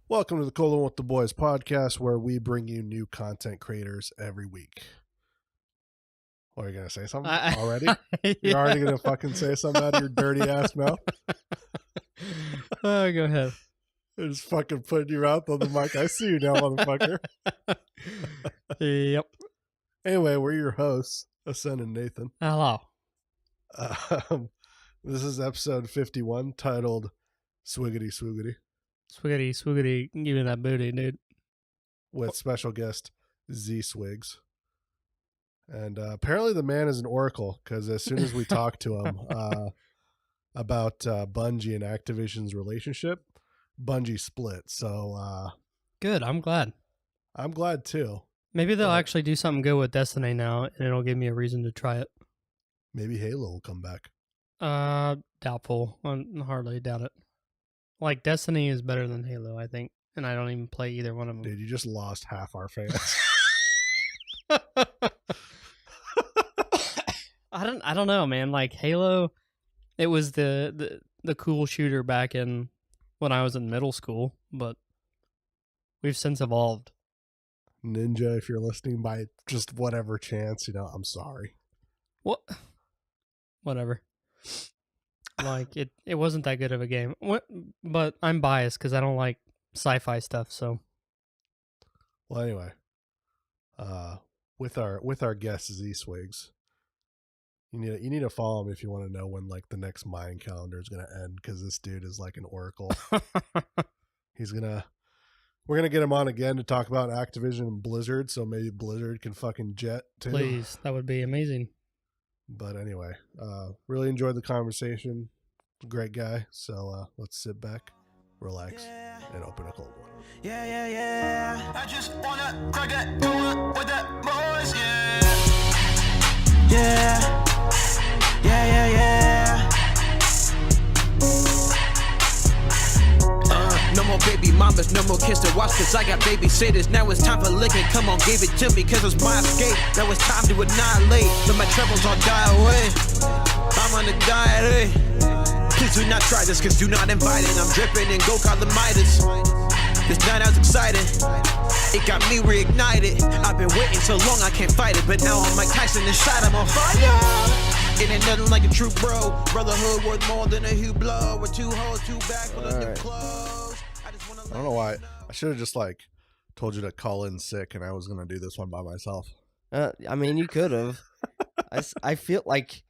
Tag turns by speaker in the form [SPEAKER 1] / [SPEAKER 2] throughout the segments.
[SPEAKER 1] Welcome to the Colon with the Boys podcast, where we bring you new content creators every week. What, are you going to say something already? You're already going to fucking say something out of your dirty ass mouth?
[SPEAKER 2] Oh, go ahead.
[SPEAKER 1] I'm just fucking putting your mouth on the mic. I see you now, motherfucker.
[SPEAKER 2] Yep.
[SPEAKER 1] Anyway, we're your hosts, Asen and Nathan.
[SPEAKER 2] Hello.
[SPEAKER 1] This is episode 51, titled Swiggity Swoogity,
[SPEAKER 2] Swiggity Swoogity, give me that booty, dude.
[SPEAKER 1] with special guest Zswiggs. And apparently the man is an oracle, because as soon as we talked to him about Bungie and Activision's relationship, Bungie split. So
[SPEAKER 2] Good, I'm glad.
[SPEAKER 1] I'm glad too.
[SPEAKER 2] Maybe they'll actually do something good with Destiny now, and it'll give me a reason to try it.
[SPEAKER 1] Maybe Halo will come back.
[SPEAKER 2] Doubtful. I hardly doubt it. Like, Destiny is better than Halo, I think, and I don't even play either one of them.
[SPEAKER 1] Dude, you just lost half our fans.
[SPEAKER 2] I don't know, man. Like, Halo, it was the cool shooter back in when I was in middle school, but we've since evolved.
[SPEAKER 1] Ninja, if you're listening by just whatever chance, I'm sorry.
[SPEAKER 2] What? Whatever. Like, it wasn't that good of a game. But I'm biased because I don't like sci-fi stuff, so.
[SPEAKER 1] Well, anyway, with our guest Zswiggs, you need to follow him if you want to know when like the next Mayan calendar is gonna end, because this dude is like an oracle. We're gonna get him on again to talk about Activision and Blizzard, so maybe Blizzard can fucking jet too.
[SPEAKER 2] Please, that would be amazing.
[SPEAKER 1] But anyway, really enjoyed the conversation. Great guy. So let's sit back, relax, and open a cold one.
[SPEAKER 3] Yeah. I just wanna crack that door with that voice, yeah. No more baby mamas, no more kids to watch, cause I got babysitters. Now it's time for licking, come on, give it to me, cause it's my escape. Now it's time to annihilate, let my troubles all die away. I'm on a diet, Please do not try this, cause do not invite it. I'm dripping in gold called the Midas. This night I was excited, it got me reignited. I've been waiting so long I can't fight it, but now I'm Mike Tyson inside, I'm on fire. It ain't nothing like a true bro. Brotherhood worth more than a huge blow. With two hoes, two back full of new clothes.
[SPEAKER 1] I don't know why. I should have just like told you to call in sick, and I was gonna do this one by myself.
[SPEAKER 4] I mean, you could have. I feel like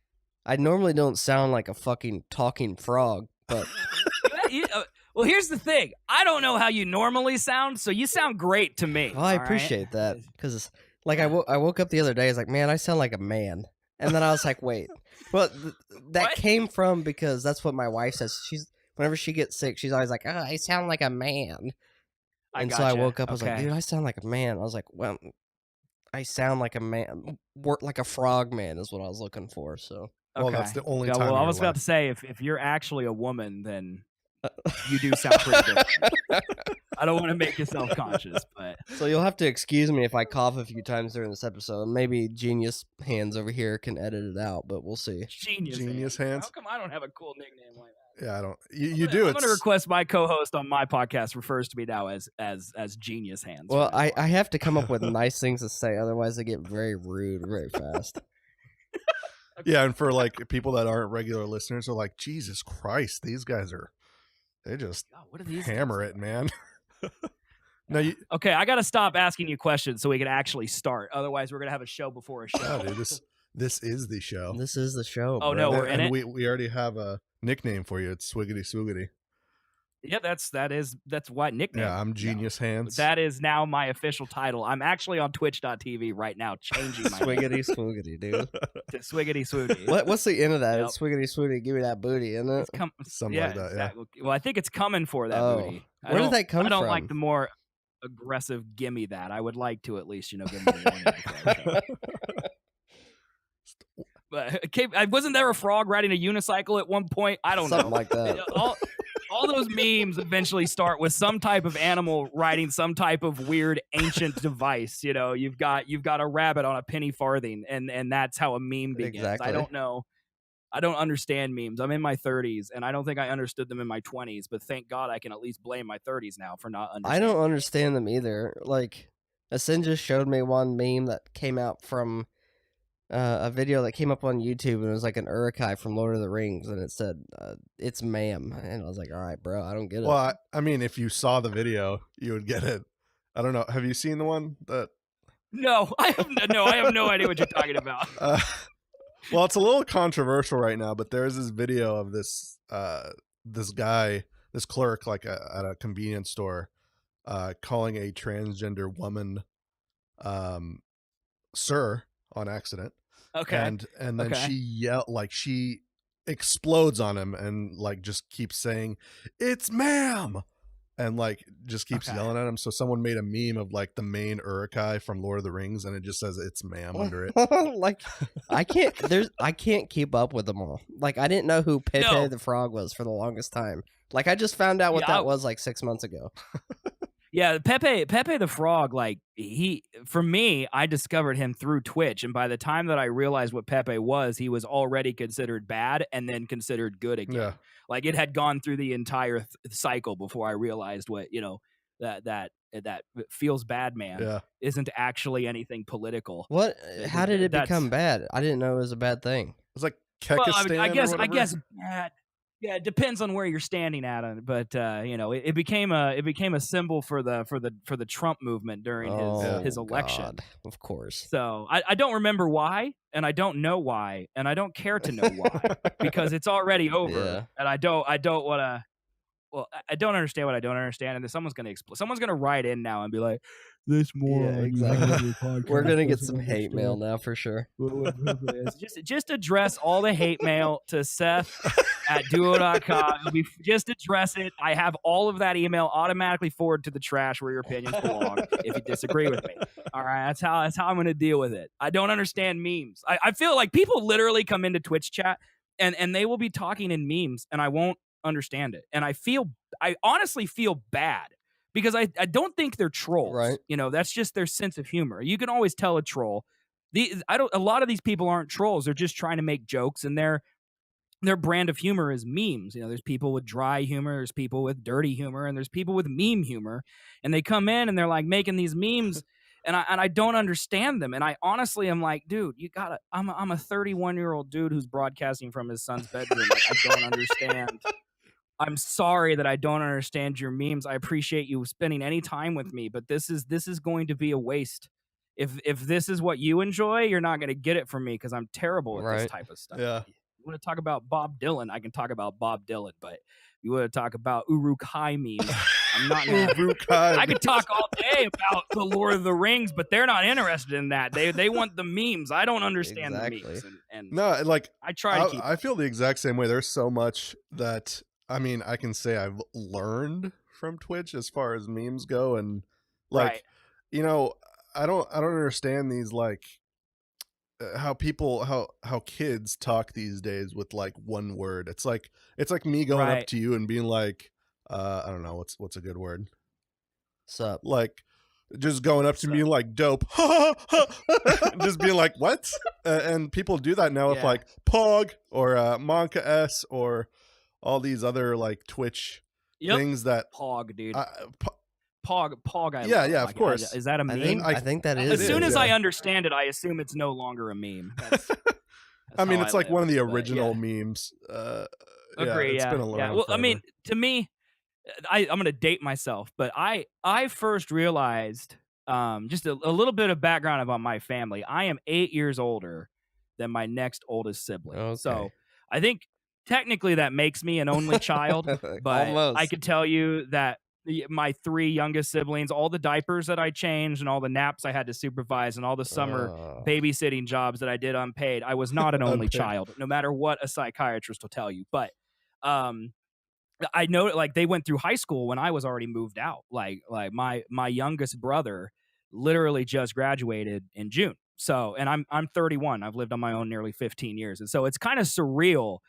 [SPEAKER 4] I normally don't sound like a fucking talking frog, but
[SPEAKER 5] well, here's the thing. I don't know how you normally sound, so you sound great to me.
[SPEAKER 4] well, I appreciate that, because like I woke up the other day. I was like, man, I sound like a man, and then I was like, wait, well, that
[SPEAKER 5] What?
[SPEAKER 4] came from because that's what my wife says. Whenever she gets sick, she's always like, I sound like a man. And so I woke up, I was like, dude, I sound like a man. I was like, well, I sound like a man. Work like a frog man is what I was looking for. So,
[SPEAKER 1] Well, that's the only time.
[SPEAKER 5] Well, I
[SPEAKER 1] in
[SPEAKER 5] was
[SPEAKER 1] your
[SPEAKER 5] about
[SPEAKER 1] life.
[SPEAKER 5] to say, if you're actually a woman, then you do sound pretty different. I don't want to make you self-conscious, but
[SPEAKER 4] so you'll have to excuse me if I cough a few times during this episode. Maybe Genius Hands over here can edit it out, but we'll see.
[SPEAKER 1] Genius hands.
[SPEAKER 5] How come I don't have a cool nickname like that?
[SPEAKER 1] Yeah, I don't. You do.
[SPEAKER 5] I'm going to request my co-host on my podcast refers to me now as Genius Hands.
[SPEAKER 4] Well,
[SPEAKER 5] from now
[SPEAKER 4] I
[SPEAKER 5] on.
[SPEAKER 4] have to come up with nice things to say, otherwise I get very rude very fast.
[SPEAKER 1] Yeah, and for like people that aren't regular listeners, are like, Jesus Christ, these guys they just
[SPEAKER 5] God, what are these
[SPEAKER 1] hammer
[SPEAKER 5] things?
[SPEAKER 1] it, man. No, you.
[SPEAKER 5] Okay, I got to stop asking you questions so we can actually start. Otherwise, we're going to have a show before a show.
[SPEAKER 1] Oh, dude, this is the show.
[SPEAKER 4] This is the show.
[SPEAKER 5] Oh,
[SPEAKER 4] bro.
[SPEAKER 5] no, we're in
[SPEAKER 1] and
[SPEAKER 5] it?
[SPEAKER 1] we already have a nickname for you. It's Swiggity Swoogity.
[SPEAKER 5] Yeah, that's what nickname.
[SPEAKER 1] Yeah, I'm Genius Hands.
[SPEAKER 5] That is now my official title. I'm actually on Twitch.tv right now, changing my name
[SPEAKER 4] Swiggity Swoogity, dude.
[SPEAKER 5] to Swiggity Swoogity.
[SPEAKER 4] What's the end of that?
[SPEAKER 5] Yep.
[SPEAKER 4] It's Swiggity Swoogity, give me that booty, isn't it?
[SPEAKER 1] Something like that, yeah.
[SPEAKER 5] exactly. Well, I think it's coming for that
[SPEAKER 4] Oh.
[SPEAKER 5] booty.
[SPEAKER 4] Where did that come
[SPEAKER 5] I don't
[SPEAKER 4] from?
[SPEAKER 5] like the more aggressive gimme that. I would like to at least, give me the warning before I show. But wasn't there a frog riding a unicycle at one point? I don't
[SPEAKER 4] Something
[SPEAKER 5] know.
[SPEAKER 4] like that.
[SPEAKER 5] All those memes eventually start with some type of animal riding some type of weird ancient device. You've got a rabbit on a penny farthing, and that's how a meme begins.
[SPEAKER 4] Exactly.
[SPEAKER 5] I don't know. I don't understand memes. I'm in my 30s, and I don't think I understood them in my 20s. But thank God I can at least blame my 30s now for not understanding.
[SPEAKER 4] I don't understand them either. Like, Asin just showed me one meme that came out from a video that came up on YouTube, and it was like an Uruk-hai from Lord of the Rings, and it said, "It's ma'am," and I was like, "All right, bro, I don't get it."
[SPEAKER 1] Well, I mean, if you saw the video, you would get it. I don't know. Have you seen the one that?
[SPEAKER 5] No, I have no idea what you're talking about.
[SPEAKER 1] Well, it's a little controversial right now, but there's this video of this guy, this clerk, like at a convenience store, calling a transgender woman, "sir" on accident.
[SPEAKER 5] Okay.
[SPEAKER 1] And then she explodes on him and like just keeps saying, "It's ma'am," and like just keeps yelling at him. So someone made a meme of like the main Uruk-hai from Lord of the Rings, and it just says "It's ma'am" under it.
[SPEAKER 4] Like, I can't keep up with them all. Like, I didn't know who Pepe the Frog was for the longest time. Like, I just found out what that was like 6 months ago.
[SPEAKER 5] Yeah, Pepe the Frog, like, for me, I discovered him through Twitch, and by the time that I realized what Pepe was, he was already considered bad and then considered good again.
[SPEAKER 1] Yeah.
[SPEAKER 5] Like, it had gone through the entire cycle before I realized what, that feels bad, man, isn't actually anything political.
[SPEAKER 4] What? How did it become bad? I didn't know it was a bad thing.
[SPEAKER 1] It's like Kekistan,
[SPEAKER 5] I guess bad. Yeah, it depends on where you're standing at it, but it became a symbol for the Trump movement during his election.
[SPEAKER 4] God, of course.
[SPEAKER 5] So I don't remember why, and I don't know why, and I don't care to know why because it's already over, and I don't want to. Well, I don't understand what I don't understand, and then someone's gonna write in now and be like, "This moron."
[SPEAKER 4] Yeah, exactly. We're gonna get some hate mail now for sure.
[SPEAKER 5] Just address all the hate mail to Seth@duo.com. Just address it. I have all of that email automatically forwarded to the trash where your opinions belong. If you disagree with me, all right, that's how I'm gonna deal with it. I don't understand memes. I feel like people literally come into Twitch chat and they will be talking in memes, and I won't understand it, and I honestly feel bad because I don't think they're trolls,
[SPEAKER 4] right?
[SPEAKER 5] That's just their sense of humor. You can always tell a troll. A lot of these people aren't trolls. They're just trying to make jokes, and their brand of humor is memes. There's people with dry humor, there's people with dirty humor, and there's people with meme humor, and they come in and they're like making these memes and I don't understand them. And I honestly am like, dude, I'm a 31-year-old dude who's broadcasting from his son's bedroom. Like, I don't understand. I'm sorry that I don't understand your memes. I appreciate you spending any time with me, but this is going to be a waste. If this is what you enjoy, you're not going to get it from me because I'm terrible at this type of stuff.
[SPEAKER 1] Yeah.
[SPEAKER 5] You want to talk about Bob Dylan? I can talk about Bob Dylan, but you want to talk about Uruk-hai memes? I'm not
[SPEAKER 1] Uruk-hai.
[SPEAKER 5] I could talk all day about the Lord of the Rings, but they're not interested in that. They want the memes. I don't understand the memes. And
[SPEAKER 1] no, like
[SPEAKER 5] I try to keep.
[SPEAKER 1] I feel the exact same way. There's so much that I can say I've learned from Twitch as far as memes go, and like I don't understand these like how kids talk these days with like one word. It's like me going up to you and being like, I don't know what's a good word.
[SPEAKER 4] Sup?
[SPEAKER 1] Like just going up to me like dope, just being like what? And people do that now with like Pog or Monka S or all these other like Twitch things that
[SPEAKER 5] Pog, dude. Pog.
[SPEAKER 1] Yeah, of course.
[SPEAKER 5] Is that a meme?
[SPEAKER 4] I think that is.
[SPEAKER 5] As soon as I understand it, I assume it's no longer a meme. That's
[SPEAKER 1] I mean, it's like one of the original memes.
[SPEAKER 5] Agree.
[SPEAKER 1] It's been a
[SPEAKER 5] yeah. Well, I mean, to me, I'm going to date myself, but I first realized just a little bit of background about my family. I am 8 years older than my next oldest sibling.
[SPEAKER 4] Okay.
[SPEAKER 5] So I think technically that makes me an only child, but
[SPEAKER 4] Almost.
[SPEAKER 5] I could tell you that my 3 youngest siblings, all the diapers that I changed and all the naps I had to supervise and all the summer babysitting jobs that I did unpaid, I was not an only child, no matter what a psychiatrist will tell you. But I know like they went through high school when I was already moved out. Like my youngest brother literally just graduated in June. So, and I'm 31. I've lived on my own nearly 15 years. And so it's kind of surreal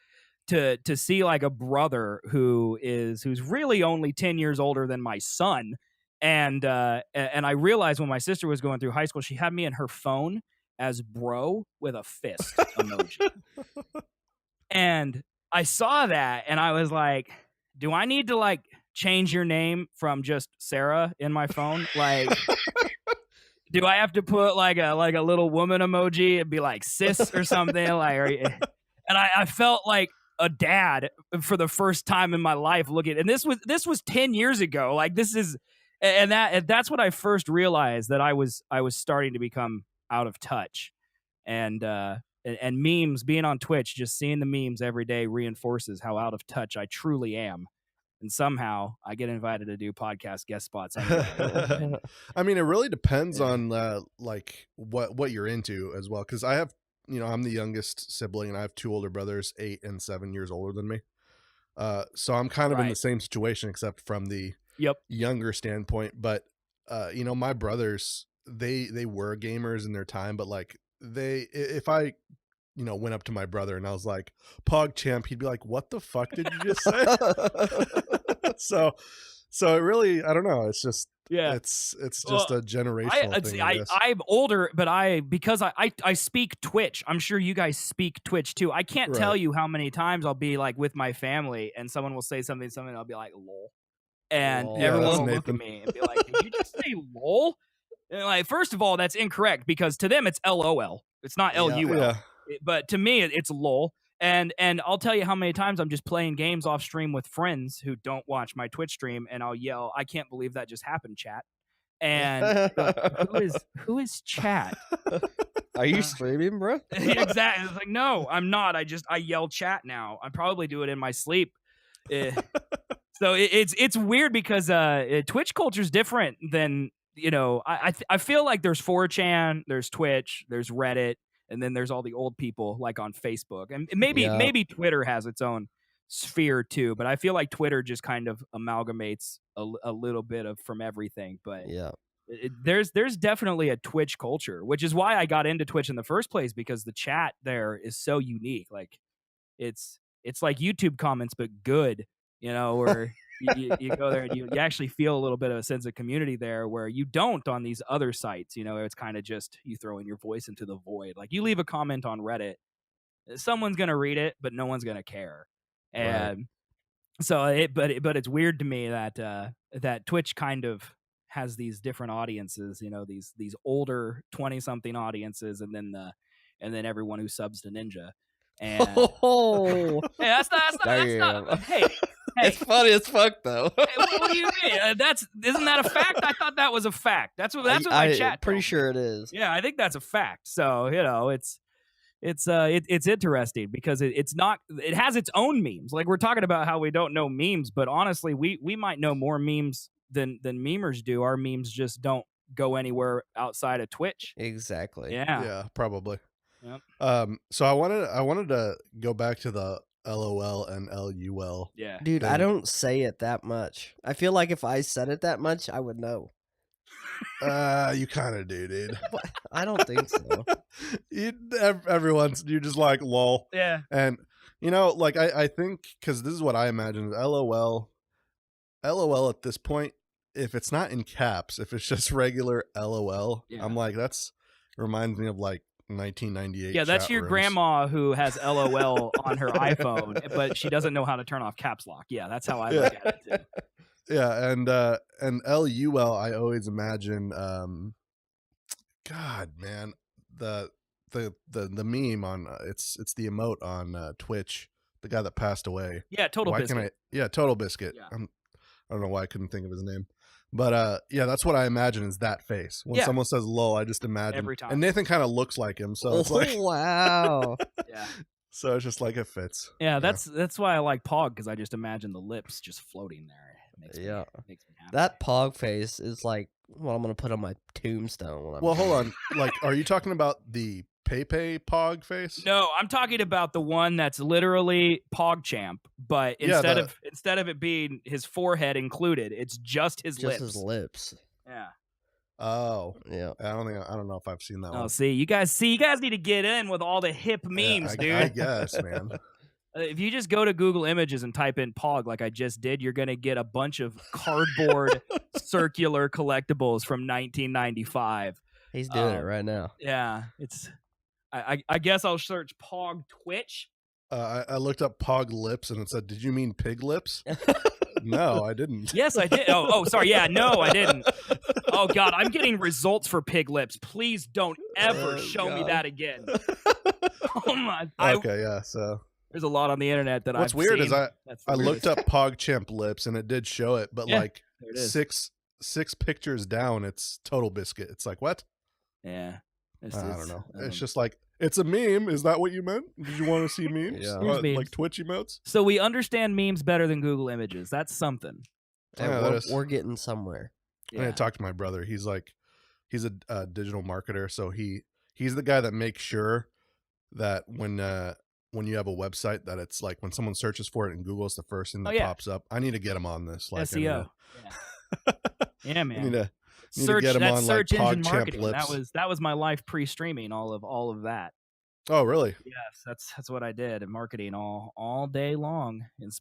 [SPEAKER 5] to see like a brother who's really only 10 years older than my son. And I realized when my sister was going through high school, she had me in her phone as bro with a fist emoji. And I saw that and I was like, do I need to like change your name from just Sarah in my phone? Like, do I have to put like a little woman emoji and be like sis or something? Like, and I felt like a dad for the first time in my life looking, and this was 10 years ago. Like this is, and that's when I first realized that I was starting to become out of touch. And memes, being on Twitch, just seeing the memes every day reinforces how out of touch I truly am. And somehow I get invited to do podcast guest spots. Anyway.
[SPEAKER 1] I mean, it really depends on like what you're into as well. Because I have, I'm the youngest sibling, and I have 2 older brothers, 8 and 7 years older than me. So I'm kind of in the same situation, except from the younger standpoint. But my brothers, they were gamers in their time, but like if I went up to my brother and I was like, PogChamp, he'd be like, what the fuck did you just say? so it really, I don't know. It's just, it's just a generational thing.
[SPEAKER 5] I'm older, but because I speak Twitch. I'm sure you guys speak Twitch too. I can't tell you how many times I'll be like with my family and someone will say something, I'll be like, lol. And everyone will look at me and be like, did you just say lol? And like, first of all, that's incorrect because to them it's LOL. It's not LUL. Yeah. But to me, it's lol. And I'll tell you how many times I'm just playing games off stream with friends who don't watch my Twitch stream, and I'll yell, "I can't believe that just happened, chat!" And who is chat?
[SPEAKER 4] Are you streaming, bro?
[SPEAKER 5] Exactly. It's like, no, I'm not. I yell chat now. I probably do it in my sleep. So it's weird because Twitch culture is different than I feel like there's 4chan, there's Twitch, there's Reddit. And then there's all the old people like on Facebook, and maybe Twitter has its own sphere too. But I feel like Twitter just kind of amalgamates a little bit of from everything. But there's definitely a Twitch culture, which is why I got into Twitch in the first place, because the chat there is so unique. Like it's like YouTube comments, but good, where you go there and you actually feel a little bit of a sense of community there where you don't on these other sites. It's kind of just you throw in your voice into the void. Like you leave a comment on Reddit, someone's going to read it, but no one's going to care. And so but it's weird to me that that Twitch kind of has these different audiences, these older 20-something audiences, and then everyone who subs to Ninja. And hey, that's not. Hey,
[SPEAKER 4] it's funny as fuck though.
[SPEAKER 5] Hey, what do you mean? Isn't that a fact? I thought that was a fact. That's what my chat.
[SPEAKER 4] I'm pretty sure it is.
[SPEAKER 5] Yeah, I think that's a fact. So it's interesting because it's not. It has its own memes. Like we're talking about how we don't know memes, but honestly, we might know more memes than memers do. Our memes just don't go anywhere outside of Twitch.
[SPEAKER 4] Exactly.
[SPEAKER 1] Yeah, probably.
[SPEAKER 5] Yep.
[SPEAKER 1] So I wanted to go back to the LOL and LUL.
[SPEAKER 5] Yeah.
[SPEAKER 4] Dude, I don't say it that much. I feel like if I said it that much, I would know.
[SPEAKER 1] You kind of do, dude.
[SPEAKER 4] I don't think so.
[SPEAKER 1] You're just like lol.
[SPEAKER 5] Yeah.
[SPEAKER 1] And like I think, because this is what I imagine, LOL at this point, if it's not in caps, if it's just regular LOL, I'm like, reminds me of like 1998.
[SPEAKER 5] Yeah, that's your
[SPEAKER 1] rooms.
[SPEAKER 5] Grandma who has LOL on her iPhone, but she doesn't know how to turn off caps lock. Yeah, that's how I look at it too.
[SPEAKER 1] Yeah, and LUL, I always imagine, God, man, the meme on it's the emote on Twitch, the guy that passed away.
[SPEAKER 5] Yeah, Total Biscuit.
[SPEAKER 1] Total Biscuit.
[SPEAKER 5] Yeah.
[SPEAKER 1] I don't know why I couldn't think of his name. But that's what I imagine is that face. When someone says lol, I just imagine
[SPEAKER 5] every time.
[SPEAKER 1] And Nathan kind of looks like him, so it's like
[SPEAKER 4] wow.
[SPEAKER 5] Yeah.
[SPEAKER 1] So it's just like it fits.
[SPEAKER 5] Yeah, that's why I like Pog, because I just imagine the lips just floating there. It makes me happy.
[SPEAKER 4] That Pog face is like what I'm gonna put on my tombstone.
[SPEAKER 1] Well, hold on. Like, are you talking about the Pepe Pog face?
[SPEAKER 5] No, I'm talking about the one that's literally PogChamp, but instead of it being his forehead included, it's just his lips.
[SPEAKER 4] Just his lips.
[SPEAKER 5] Yeah.
[SPEAKER 1] Oh,
[SPEAKER 4] yeah.
[SPEAKER 1] I don't know if I've seen that one.
[SPEAKER 5] Oh, see, you guys need to get in with all the hip memes, dude.
[SPEAKER 1] I guess, man.
[SPEAKER 5] If you just go to Google Images and type in Pog like I just did, you're gonna get a bunch of cardboard circular collectibles from 1995.
[SPEAKER 4] He's doing it right now.
[SPEAKER 5] Yeah, it's. I guess I'll search Pog Twitch,
[SPEAKER 1] I looked up Pog lips and it said, "Did you mean pig lips?" No, I didn't.
[SPEAKER 5] Yes, I did. Oh, sorry. Yeah, no, I didn't. Oh God, I'm getting results for pig lips. Please don't ever show me that again. Oh my.
[SPEAKER 1] Okay, yeah. So
[SPEAKER 5] there's a lot on the internet that
[SPEAKER 1] what's
[SPEAKER 5] I've
[SPEAKER 1] weird
[SPEAKER 5] seen.
[SPEAKER 1] is I looked up PogChamp lips and it did show it, but like
[SPEAKER 5] there it is.
[SPEAKER 1] six pictures down, it's Total Biscuit. It's like, what?
[SPEAKER 5] Yeah.
[SPEAKER 1] I don't know. It's just like, it's a meme. Is that what you meant? Did you want to see memes?
[SPEAKER 4] Yeah.
[SPEAKER 5] Memes.
[SPEAKER 1] Like Twitch emotes?
[SPEAKER 5] So we understand memes better than Google Images. That's something.
[SPEAKER 1] Yeah,
[SPEAKER 4] we're getting somewhere.
[SPEAKER 1] Yeah. I talked to my brother. He's a digital marketer, so he's the guy that makes sure that when you have a website that it's like when someone searches for it in Google, it's the first thing that pops up. I need to get him on this. Like
[SPEAKER 5] SEO. Yeah, man.
[SPEAKER 1] Need to
[SPEAKER 5] Search,
[SPEAKER 1] get him
[SPEAKER 5] that's
[SPEAKER 1] on
[SPEAKER 5] search
[SPEAKER 1] like
[SPEAKER 5] engine
[SPEAKER 1] PogChamp
[SPEAKER 5] marketing.
[SPEAKER 1] lips.
[SPEAKER 5] That was my life pre-streaming. All of that.
[SPEAKER 1] Oh, really?
[SPEAKER 5] Yes, that's what I did in marketing all day long, and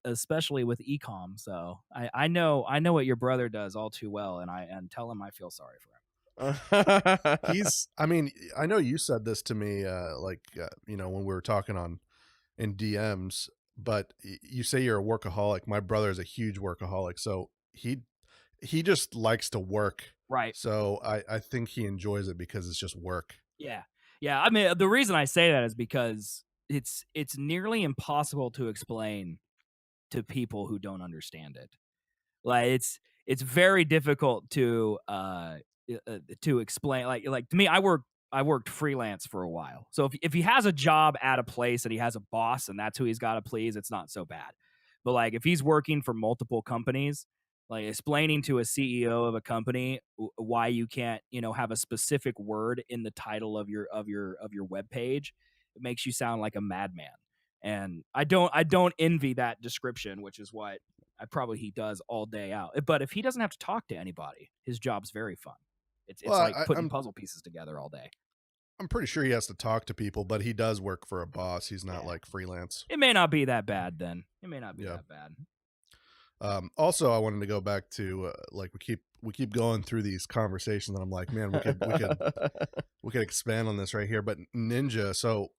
[SPEAKER 5] especially with ecom. So I know what your brother does all too well, and tell him I feel sorry for him.
[SPEAKER 1] I mean, I know you said this to me, when we were talking in DMs, but you say you're a workaholic. My brother is a huge workaholic, so he just likes to work.
[SPEAKER 5] Right.
[SPEAKER 1] So I think he enjoys it because it's just work.
[SPEAKER 5] Yeah. Yeah. I mean, the reason I say that is because it's nearly impossible to explain to people who don't understand it. Like it's very difficult to explain. Like to me, I worked freelance for a while. So if he has a job at a place and he has a boss and that's who he's got to please, it's not so bad. But like if he's working for multiple companies, like explaining to a CEO of a company why you can't, have a specific word in the title of your web page, it makes you sound like a madman. And I don't envy that description, which is what he does all day out. But if he doesn't have to talk to anybody, his job's very fun. It's like putting puzzle pieces together all day.
[SPEAKER 1] I'm pretty sure he has to talk to people, but he does work for a boss. He's not like freelance.
[SPEAKER 5] It may not be that bad then. It may not be that bad.
[SPEAKER 1] Also, I wanted to go back to we keep going through these conversations, and I'm like, man, we could expand on this right here. But Ninja, so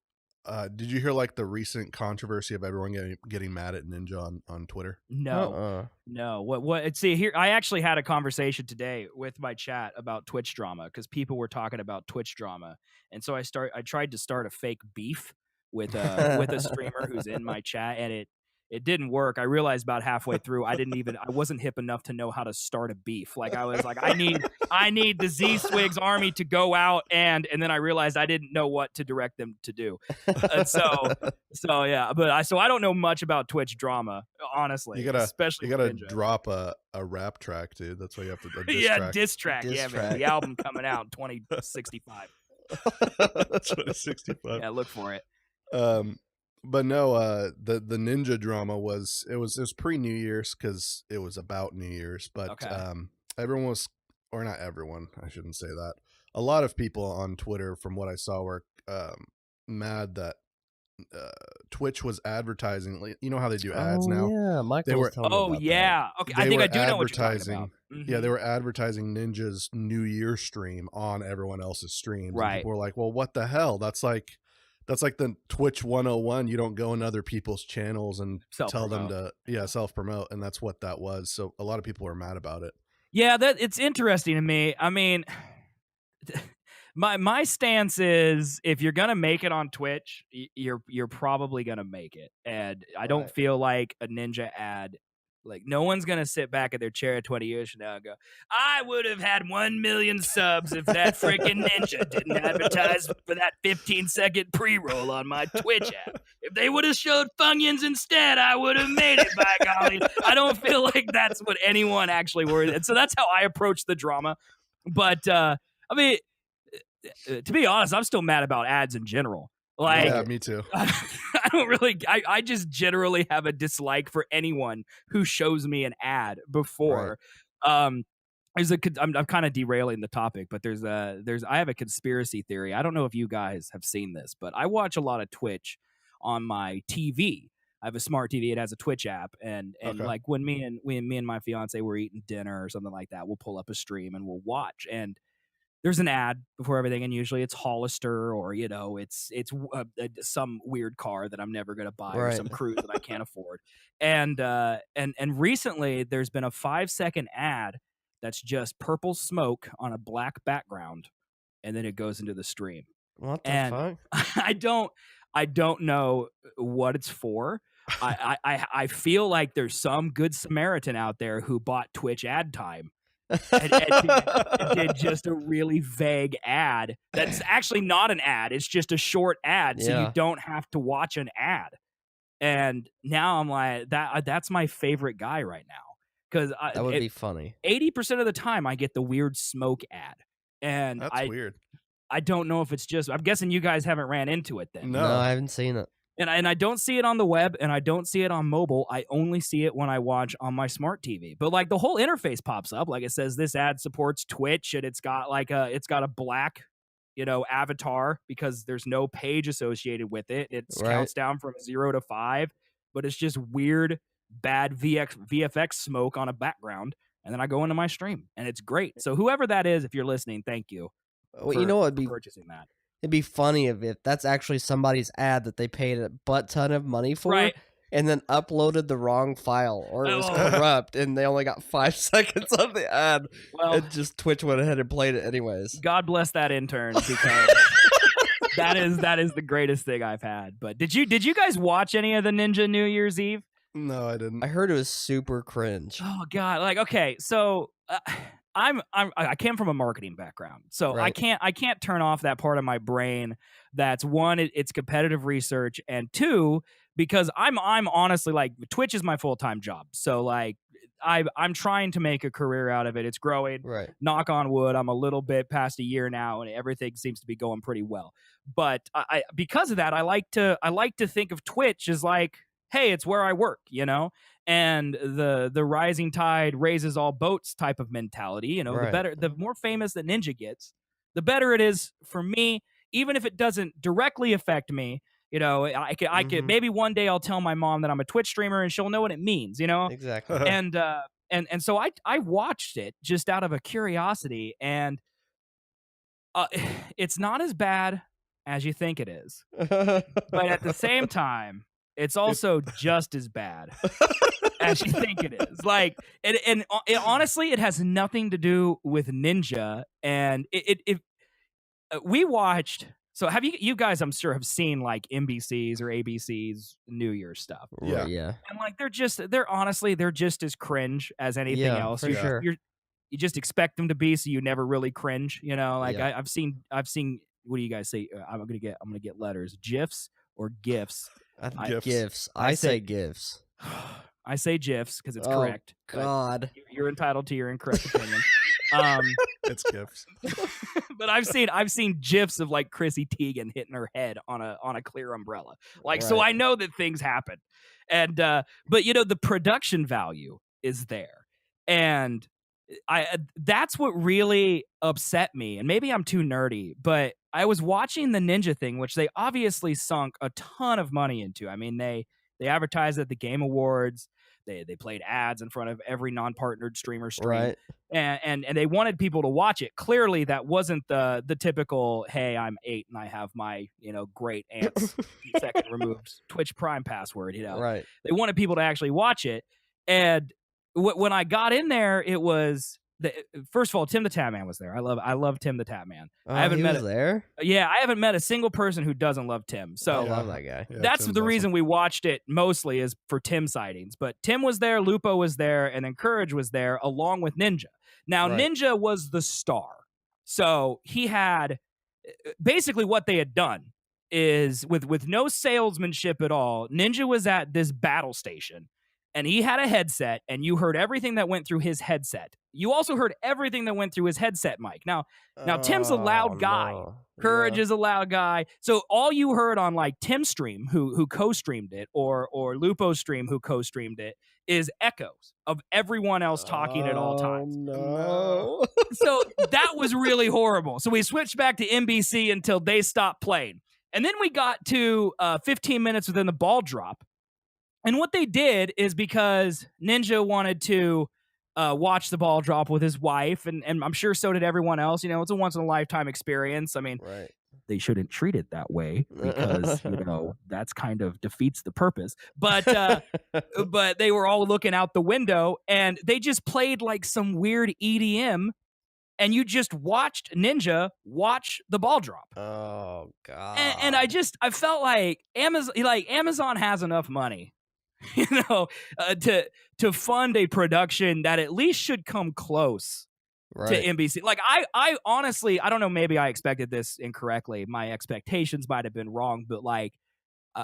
[SPEAKER 1] did you hear like the recent controversy of everyone getting mad at Ninja on Twitter?
[SPEAKER 5] No, no. What? See, here I actually had a conversation today with my chat about Twitch drama because people were talking about Twitch drama, and so I tried to start a fake beef with a streamer who's in my chat, and it didn't work. I realized about halfway through I wasn't hip enough to know how to start a beef. Like I was like, I need the Zswiggs army to go out and then I realized I didn't know what to direct them to do. And so yeah, but I don't know much about Twitch drama, honestly.
[SPEAKER 1] You gotta
[SPEAKER 5] Ninja.
[SPEAKER 1] drop a rap track, dude. That's why you have to
[SPEAKER 5] diss track.
[SPEAKER 4] Diss
[SPEAKER 5] yeah,
[SPEAKER 4] track.
[SPEAKER 5] man. The album coming out in 2065.
[SPEAKER 1] That's 2065.
[SPEAKER 5] Yeah, look for it.
[SPEAKER 1] But no, the Ninja drama was pre-New Year's because it was about New Year's. But
[SPEAKER 5] okay.
[SPEAKER 1] Everyone was, or not everyone, I shouldn't say that. A lot of people on Twitter, from what I saw, were mad that Twitch was advertising. You know how they do ads now?
[SPEAKER 4] Yeah, Michael was telling me about
[SPEAKER 5] yeah.
[SPEAKER 4] that.
[SPEAKER 5] Okay, I think I do know what you're talking about.
[SPEAKER 1] Mm-hmm. Yeah, they were advertising Ninja's New Year stream on everyone else's streams.
[SPEAKER 5] Right.
[SPEAKER 1] And people were like, well, what the hell? That's like the Twitch 101. You don't go in other people's channels and tell them to self-promote. And that's what that was. So a lot of people were mad about it. Yeah,
[SPEAKER 5] it's interesting to me. I mean, my stance is if you're going to make it on Twitch, you're probably going to make it. And I don't feel like a Ninja ad. Like, no one's going to sit back at their chair 20 years from now and go, I would have had 1 million subs if that freaking Ninja didn't advertise for that 15-second pre-roll on my Twitch app. If they would have showed Funyuns instead, I would have made it, by golly. I don't feel like that's what anyone actually worried. And so that's how I approach the drama. But, I mean, to be honest, I'm still mad about ads in general. Like,
[SPEAKER 1] yeah, me too.
[SPEAKER 5] I don't really. I just generally have a dislike for anyone who shows me an ad before. Right. I'm kind of derailing the topic, but I have a conspiracy theory. I don't know if you guys have seen this, but I watch a lot of Twitch on my TV. I have a smart TV. It has a Twitch app, and like when me and my fiance were eating dinner or something like that, we'll pull up a stream and we'll watch. And there's an ad before everything, and usually it's Hollister or it's some weird car that I'm never gonna buy or some cruise that I can't afford. And recently there's been a 5-second ad that's just purple smoke on a black background, and then it goes into the stream.
[SPEAKER 4] What the fuck?
[SPEAKER 5] I don't know what it's for. I feel like there's some good Samaritan out there who bought Twitch ad time. and did just a really vague ad that's actually not an ad. It's just a short ad, so you don't have to watch an ad. And now I'm like, that's my favorite guy right now, because
[SPEAKER 4] that would be funny.
[SPEAKER 5] 80% of the time I get the weird smoke ad, and
[SPEAKER 1] that's weird.
[SPEAKER 5] I don't know if it's just. I'm guessing you guys haven't ran into it then.
[SPEAKER 4] No, I haven't seen it.
[SPEAKER 5] And I don't see it on the web, and I don't see it on mobile. I only see it when I watch on my smart TV. But like the whole interface pops up, like it says this ad supports Twitch, and it's got a black, avatar because there's no page associated with it. It counts down from 0 to 5, but it's just weird, bad VFX smoke on a background, and then I go into my stream, and it's great. So whoever that is, if you're listening, thank you.
[SPEAKER 4] Well, you know what would be
[SPEAKER 5] purchasing that.
[SPEAKER 4] It'd be funny if that's actually somebody's ad that they paid a butt ton of money for, and then uploaded the wrong file, or it was corrupt, and they only got 5 seconds of the ad.
[SPEAKER 5] Well,
[SPEAKER 4] and just Twitch went ahead and played it anyways.
[SPEAKER 5] God bless that intern, because that is the greatest thing I've had. But did you guys watch any of the Ninja New Year's Eve?
[SPEAKER 1] No, I didn't.
[SPEAKER 4] I heard it was super cringe.
[SPEAKER 5] Oh God! Like, okay, so I came from a marketing background, so I can't turn off that part of my brain. That's one, it's competitive research, and two, because I'm honestly, like, Twitch is my full-time job, so like I'm trying to make a career out of it. It's growing.
[SPEAKER 4] Right.
[SPEAKER 5] Knock on wood. I'm a little bit past a year now, and everything seems to be going pretty well. But I because of that, I like to think of Twitch as like, hey, it's where I work, and the rising tide raises all boats type of mentality. The more famous that Ninja gets, the better it is for me, even if it doesn't directly affect me. I could maybe one day I'll tell my mom that I'm a Twitch streamer, and she'll know what it means.
[SPEAKER 4] Exactly.
[SPEAKER 5] And so I watched it just out of a curiosity, and it's not as bad as you think it is, but at the same time, it's also just as bad as you think it is. Like, and honestly, it has nothing to do with Ninja. And we watched. So have you guys? I'm sure have seen like NBC's or ABC's New Year's stuff.
[SPEAKER 4] Yeah.
[SPEAKER 5] And like they're just as cringe as anything else.
[SPEAKER 4] For sure.
[SPEAKER 5] You just expect them to be, so you never really cringe. I've seen. What do you guys say? I'm gonna get letters, GIFs or GIFs.
[SPEAKER 4] GIFs. I say GIFs.
[SPEAKER 5] I say GIFs because it's correct.
[SPEAKER 4] God,
[SPEAKER 5] you're entitled to your incorrect opinion.
[SPEAKER 1] It's GIFs.
[SPEAKER 5] But I've seen GIFs of like Chrissy Teigen hitting her head on a clear umbrella. So I know that things happen, and but the production value is there, and that's what really upset me. And maybe I'm too nerdy, but I was watching the Ninja thing, which they obviously sunk a ton of money into. I mean, they advertised at the Game Awards. They played ads in front of every non-partnered streamer stream, and they wanted people to watch it. Clearly, that wasn't the typical, hey, I'm 8 and I have my great aunt's second removed Twitch Prime password.
[SPEAKER 4] Right.
[SPEAKER 5] They wanted people to actually watch it, and when I got in there, it was first of all, Tim the Tap Man was there. I love Tim the Tap Man.
[SPEAKER 4] I haven't met
[SPEAKER 5] there. Yeah, I haven't met a single person who doesn't love Tim. So
[SPEAKER 4] I love that guy.
[SPEAKER 1] Yeah,
[SPEAKER 5] that's
[SPEAKER 1] Tim's
[SPEAKER 5] the reason
[SPEAKER 1] awesome.
[SPEAKER 5] we watched it mostly is for Tim sightings. But Tim was there, Lupo was there, and then Courage was there along with Ninja. Now Ninja was the star, so he had basically what they had done is with no salesmanship at all. Ninja was at this battle station. And he had a headset, and you heard everything that went through his headset. You also heard everything that went through his headset mic. Now Tim's a loud guy.
[SPEAKER 4] No.
[SPEAKER 5] Courage is a loud guy. So all you heard on like Tim's stream, who co-streamed it, or Lupo's stream, who co-streamed it, is echoes of everyone else talking at all times.
[SPEAKER 4] No.
[SPEAKER 5] So that was really horrible. So we switched back to NBC until they stopped playing. And then we got to 15 minutes within the ball drop. And what they did is because Ninja wanted to watched the ball drop with his wife, and I'm sure so did everyone else. It's a once in a lifetime experience. I mean,
[SPEAKER 4] Right.
[SPEAKER 5] they shouldn't treat it that way because that's kind of defeats the purpose. But but they were all looking out the window, and they just played like some weird EDM, and you just watched Ninja watch the ball drop.
[SPEAKER 4] Oh God.
[SPEAKER 5] And I felt like Amazon has enough money, to fund a production that at least should come close to NBC. Like I honestly, I don't know, maybe I expected this incorrectly. My expectations might have been wrong, but like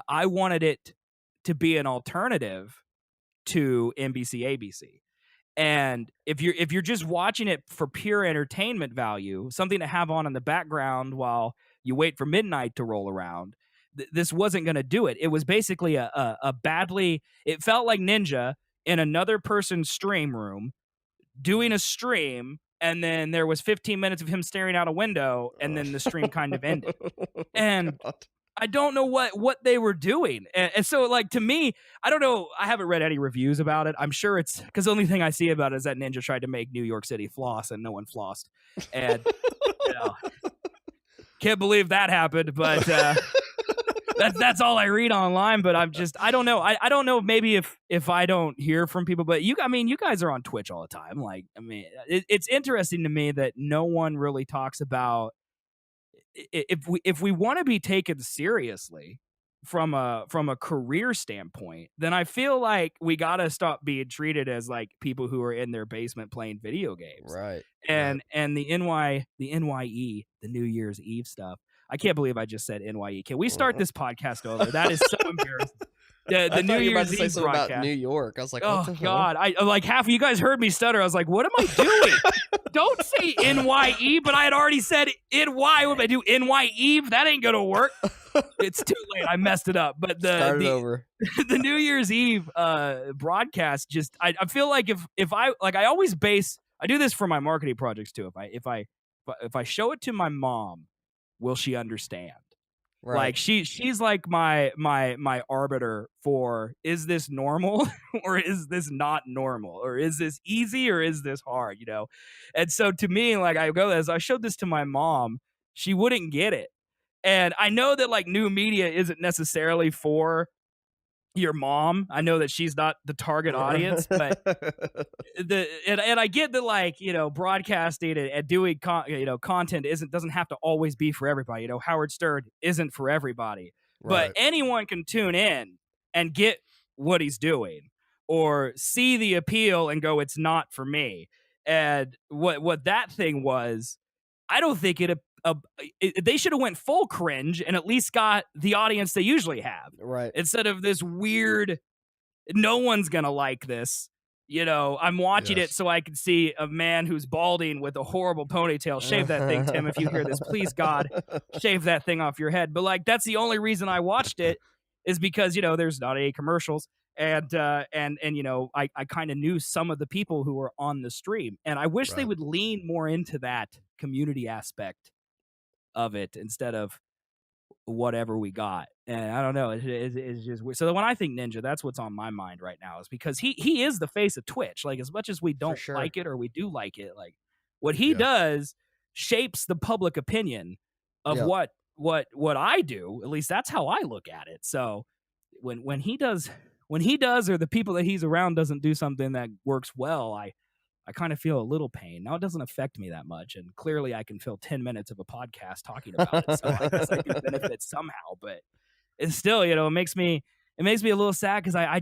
[SPEAKER 5] I wanted it to be an alternative to NBC ABC. And if you're just watching it for pure entertainment value, something to have on in the background while you wait for midnight to roll around, this wasn't going to do it. It was basically it felt like Ninja in another person's stream room doing a stream, and then there was 15 minutes of him staring out a window, and then the stream kind of ended. And
[SPEAKER 4] God.
[SPEAKER 5] I don't know what they were doing. And so, like, to me, I don't know. I haven't read any reviews about it. I'm sure it's because the only thing I see about it is that Ninja tried to make New York City floss, and no one flossed. And, can't believe that happened, but that's all I read online. But I don't know. I don't know. Maybe if I don't hear from people, but you guys are on Twitch all the time. Like, I mean, it's interesting to me that no one really talks about if we want to be taken seriously from a career standpoint, then I feel like we gotta stop being treated as like people who are in their basement playing video games.
[SPEAKER 4] Right.
[SPEAKER 5] And the NYE, the New Year's Eve stuff. I can't believe I just said NYE. Can we start this podcast over? That is so embarrassing. The New Year's Eve broadcast.
[SPEAKER 4] About New York. I was like,
[SPEAKER 5] oh God! I like half of you guys heard me stutter. I was like, what am I doing? Don't say NYE, but I had already said NY. What if I do NY Eve? That ain't gonna work. It's too late. I messed it up. But
[SPEAKER 4] over.
[SPEAKER 5] The New Year's Eve broadcast. Just I feel like if I like I always I do this for my marketing projects too. If I show it to my mom, will she understand? Right. Like she's like my arbiter for, is this normal or is this not normal, or is this easy or is this hard, And so to me, like as I showed this to my mom, she wouldn't get it. And I know that like new media isn't necessarily for your mom. I know that she's not the target audience, but and I get that, like, broadcasting and doing content doesn't have to always be for everybody. Howard Stern isn't for everybody, but anyone can tune in and get what he's doing or see the appeal and go, it's not for me. And what that thing was, I don't think they should have went full cringe and at least got the audience they usually have.
[SPEAKER 4] Right.
[SPEAKER 5] Instead of this weird, no one's going to like this. I'm watching it so I can see a man who's balding with a horrible ponytail. Shave that thing, Tim, if you hear this. Please, God, shave that thing off your head. But, like, that's the only reason I watched it is because, there's not any commercials. And I kind of knew some of the people who were on the stream. And I wish they would lean more into that community aspect of it instead of whatever we got. And I don't know, it's just weird. So when I think Ninja, that's what's on my mind right now, is because he is the face of Twitch. Like, as much as we don't like it or we do like it, like what he does shapes the public opinion of what I do. At least that's how I look at it. So when he does or the people that he's around doesn't do something that works well, I kind of feel a little pain. Now, it doesn't affect me that much, and clearly I can fill 10 minutes of a podcast talking about it, so I guess I can benefit somehow. But it's still, it makes me a little sad because I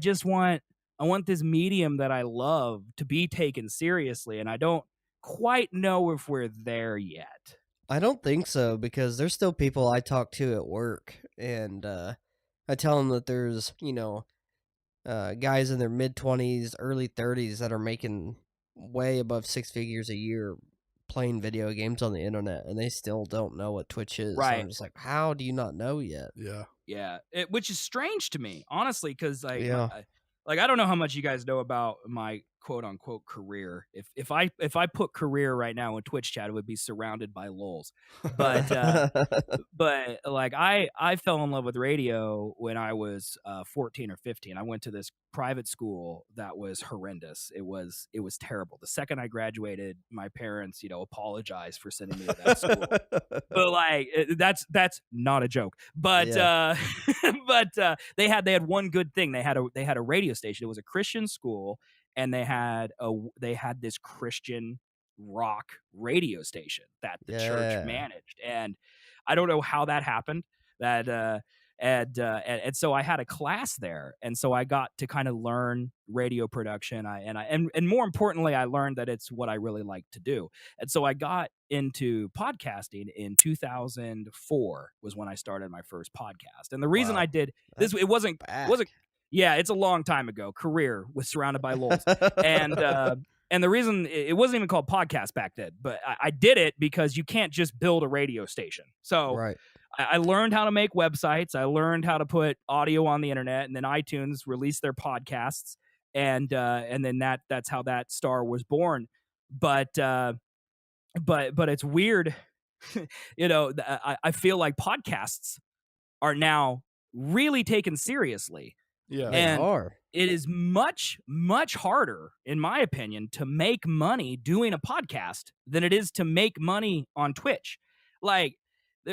[SPEAKER 5] want this medium that I love to be taken seriously, and I don't quite know if we're there yet.
[SPEAKER 4] I don't think so, because there's still people I talk to at work, and I tell them that there's, guys in their mid-20s, early 30s that are making way above 6 figures a year playing video games on the internet, and they still don't know what Twitch is.
[SPEAKER 5] Right.
[SPEAKER 4] So I'm just like, how do you not know yet?
[SPEAKER 5] Yeah. Which is strange to me, honestly, because I don't know how much you guys know about my quote unquote career. If I put career right now in Twitch chat, it would be surrounded by lols. But but like I fell in love with radio when I was 14 or 15. I went to this private school that was horrendous. It was terrible. The second I graduated, my parents, apologized for sending me to that school. But like that's not a joke. But but they had one good thing. They had a radio station. It was a Christian school, and they had this Christian rock radio station that the church managed. And I don't know how that happened. And so I had a class there, and so I got to kind of learn radio production. And more importantly, I learned that it's what I really like to do. And so I got into podcasting in 2004 was when I started my first podcast. And the reason I did this, it wasn't. Yeah, it's a long time ago. Career was surrounded by lols, and the reason it wasn't even called podcast back then, but I did it because you can't just build a radio station. So I learned how to make websites. I learned how to put audio on the internet, and then iTunes released their podcasts, and then that's how that star was born. But it's weird, I feel like podcasts are now really taken seriously.
[SPEAKER 1] Yeah,
[SPEAKER 5] and it is much, much harder, in my opinion, to make money doing a podcast than it is to make money on Twitch. Like,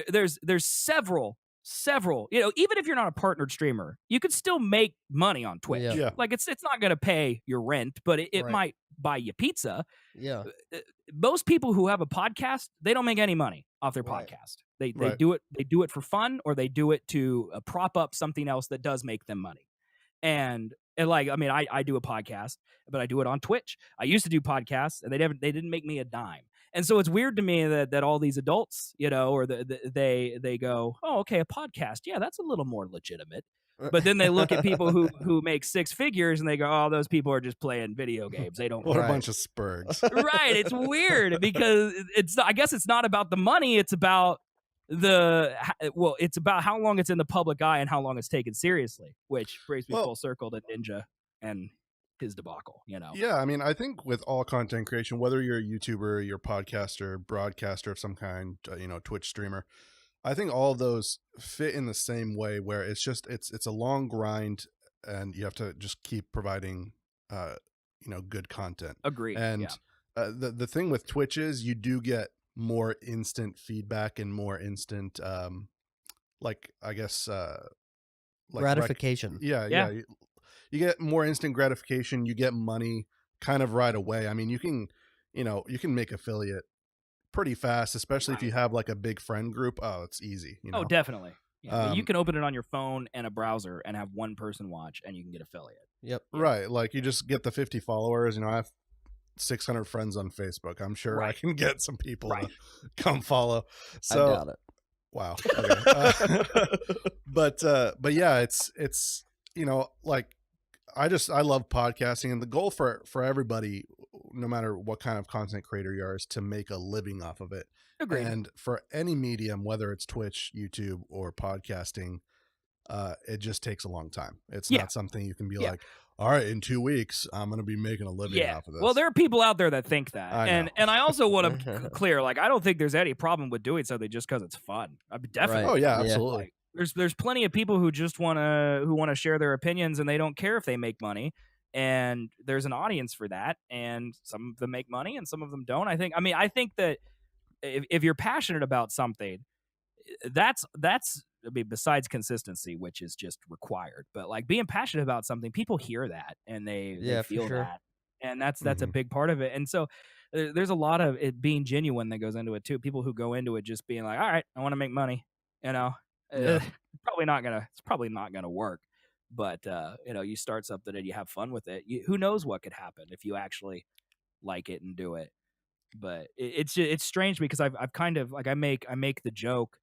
[SPEAKER 5] there's several, even if you're not a partnered streamer, you could still make money on Twitch.
[SPEAKER 1] Yeah.
[SPEAKER 5] Like, it's not going to pay your rent, but it might buy you pizza.
[SPEAKER 4] Yeah.
[SPEAKER 5] Most people who have a podcast, they don't make any money off their podcast. They do it for fun, or they do it to prop up something else that does make them money. And like, I mean, I do a podcast, but I do it on Twitch. I used to do podcasts, and they didn't make me a dime. And so it's weird to me that all these adults, or they go, oh, okay, a podcast, yeah, that's a little more legitimate. But then they look at people who make six figures, and they go, oh, those people are just playing video games. They don't.
[SPEAKER 1] What a bunch of spurgs.
[SPEAKER 5] Right? It's weird because I guess it's not about the money. It's about it's about how long it's in the public eye and how long it's taken seriously, which brings me full circle to Ninja and his debacle.
[SPEAKER 1] Yeah, I mean, I think with all content creation, whether you're a YouTuber, you're a podcaster, broadcaster of some kind, Twitch streamer, I think all of those fit in the same way, where it's a long grind, and you have to just keep providing good content.
[SPEAKER 5] Agreed.
[SPEAKER 1] And the thing with Twitch is you do get more instant feedback and more instant
[SPEAKER 4] gratification.
[SPEAKER 1] You get more instant gratification. You get money kind of right away. I mean, you can make affiliate pretty fast, especially if you have like a big friend group. Oh, it's easy.
[SPEAKER 5] Oh, definitely. Yeah, you can open it on your phone and a browser and have one person watch, and you can get affiliate.
[SPEAKER 4] Yep.
[SPEAKER 1] Right. Like, you just get the 50 followers. I have 600 friends on Facebook. I'm sure I can get some people to come follow. So,
[SPEAKER 4] I got it.
[SPEAKER 1] Wow. Okay. But yeah, it's like, I love podcasting, and the goal for everybody, no matter what kind of content creator you are, is to make a living off of it.
[SPEAKER 5] Agreed.
[SPEAKER 1] And for any medium, whether it's Twitch, YouTube, or podcasting, it just takes a long time. It's not something you can be like, all right, in 2 weeks, I'm going to be making a living off of this.
[SPEAKER 5] Well, there are people out there that think that. And I also want to clear, like, I don't think there's any problem with doing something just because it's fun. I mean, definitely.
[SPEAKER 1] Right. Oh, yeah, absolutely.
[SPEAKER 5] Like, there's plenty of people who just want to share their opinions, and they don't care if they make money. And there's an audience for that. And some of them make money and some of them don't. I think that if you're passionate about something, that's besides consistency, which is just required, but like being passionate about something, people hear that and they feel that, and that's a big part of it. And so there's a lot of it being genuine that goes into it too. People who go into it just being like, all right, I want to make money, it's probably not gonna work. But you start something and you have fun with it. Who knows what could happen if you actually like it and do it. But it's strange because I've kind of like I make the joke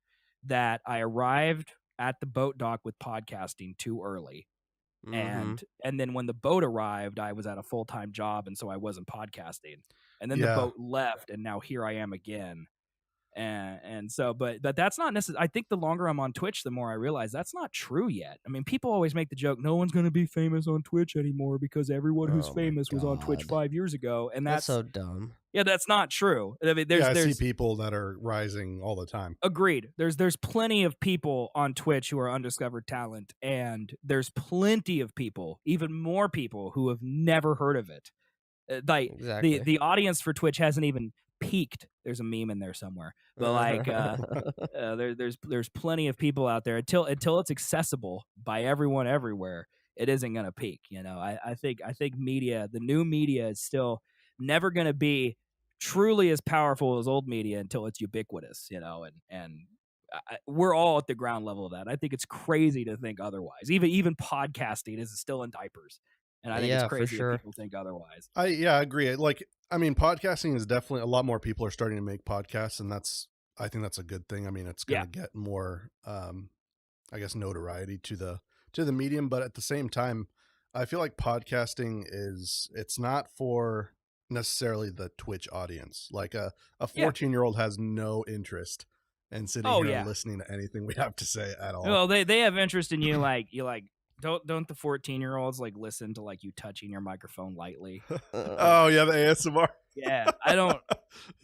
[SPEAKER 5] that I arrived at the boat dock with podcasting too early. And then when the boat arrived, I was at a full-time job, and so I wasn't podcasting. And then the boat left, and now here I am again. And so, but that's not necessarily. I think the longer I'm on Twitch, the more I realize that's not true yet. I mean, people always make the joke, no one's going to be famous on Twitch anymore because everyone who's famous was on Twitch 5 years ago, and that's
[SPEAKER 4] so dumb.
[SPEAKER 5] Yeah, that's not true. I mean,
[SPEAKER 1] I see people that are rising all the time.
[SPEAKER 5] Agreed. There's plenty of people on Twitch who are undiscovered talent, and there's plenty of people, even more people, who have never heard of it. Like
[SPEAKER 4] exactly.
[SPEAKER 5] the audience for Twitch hasn't even peaked. There's a meme in there somewhere, but like there's plenty of people out there until it's accessible by everyone everywhere. It isn't gonna peak. You know, I think media, the new media, is still never gonna be truly as powerful as old media until it's ubiquitous. You know, and we're all at the ground level of that. I think it's crazy to think otherwise. Even podcasting is still in diapers. And I think it's crazy that people think otherwise.
[SPEAKER 1] I agree. Like, I mean, podcasting is definitely, a lot more people are starting to make podcasts, and I think that's a good thing. I mean, it's going to get more, I guess, notoriety to the medium. But at the same time, I feel like podcasting it's not for necessarily the Twitch audience. Like a 14-year-old has no interest in sitting here and listening to anything we have to say at all.
[SPEAKER 5] Well, they have interest in you. Don't the 14-year-olds like listen to like you touching your microphone lightly?
[SPEAKER 1] Oh yeah, the ASMR.
[SPEAKER 5] Yeah, I don't.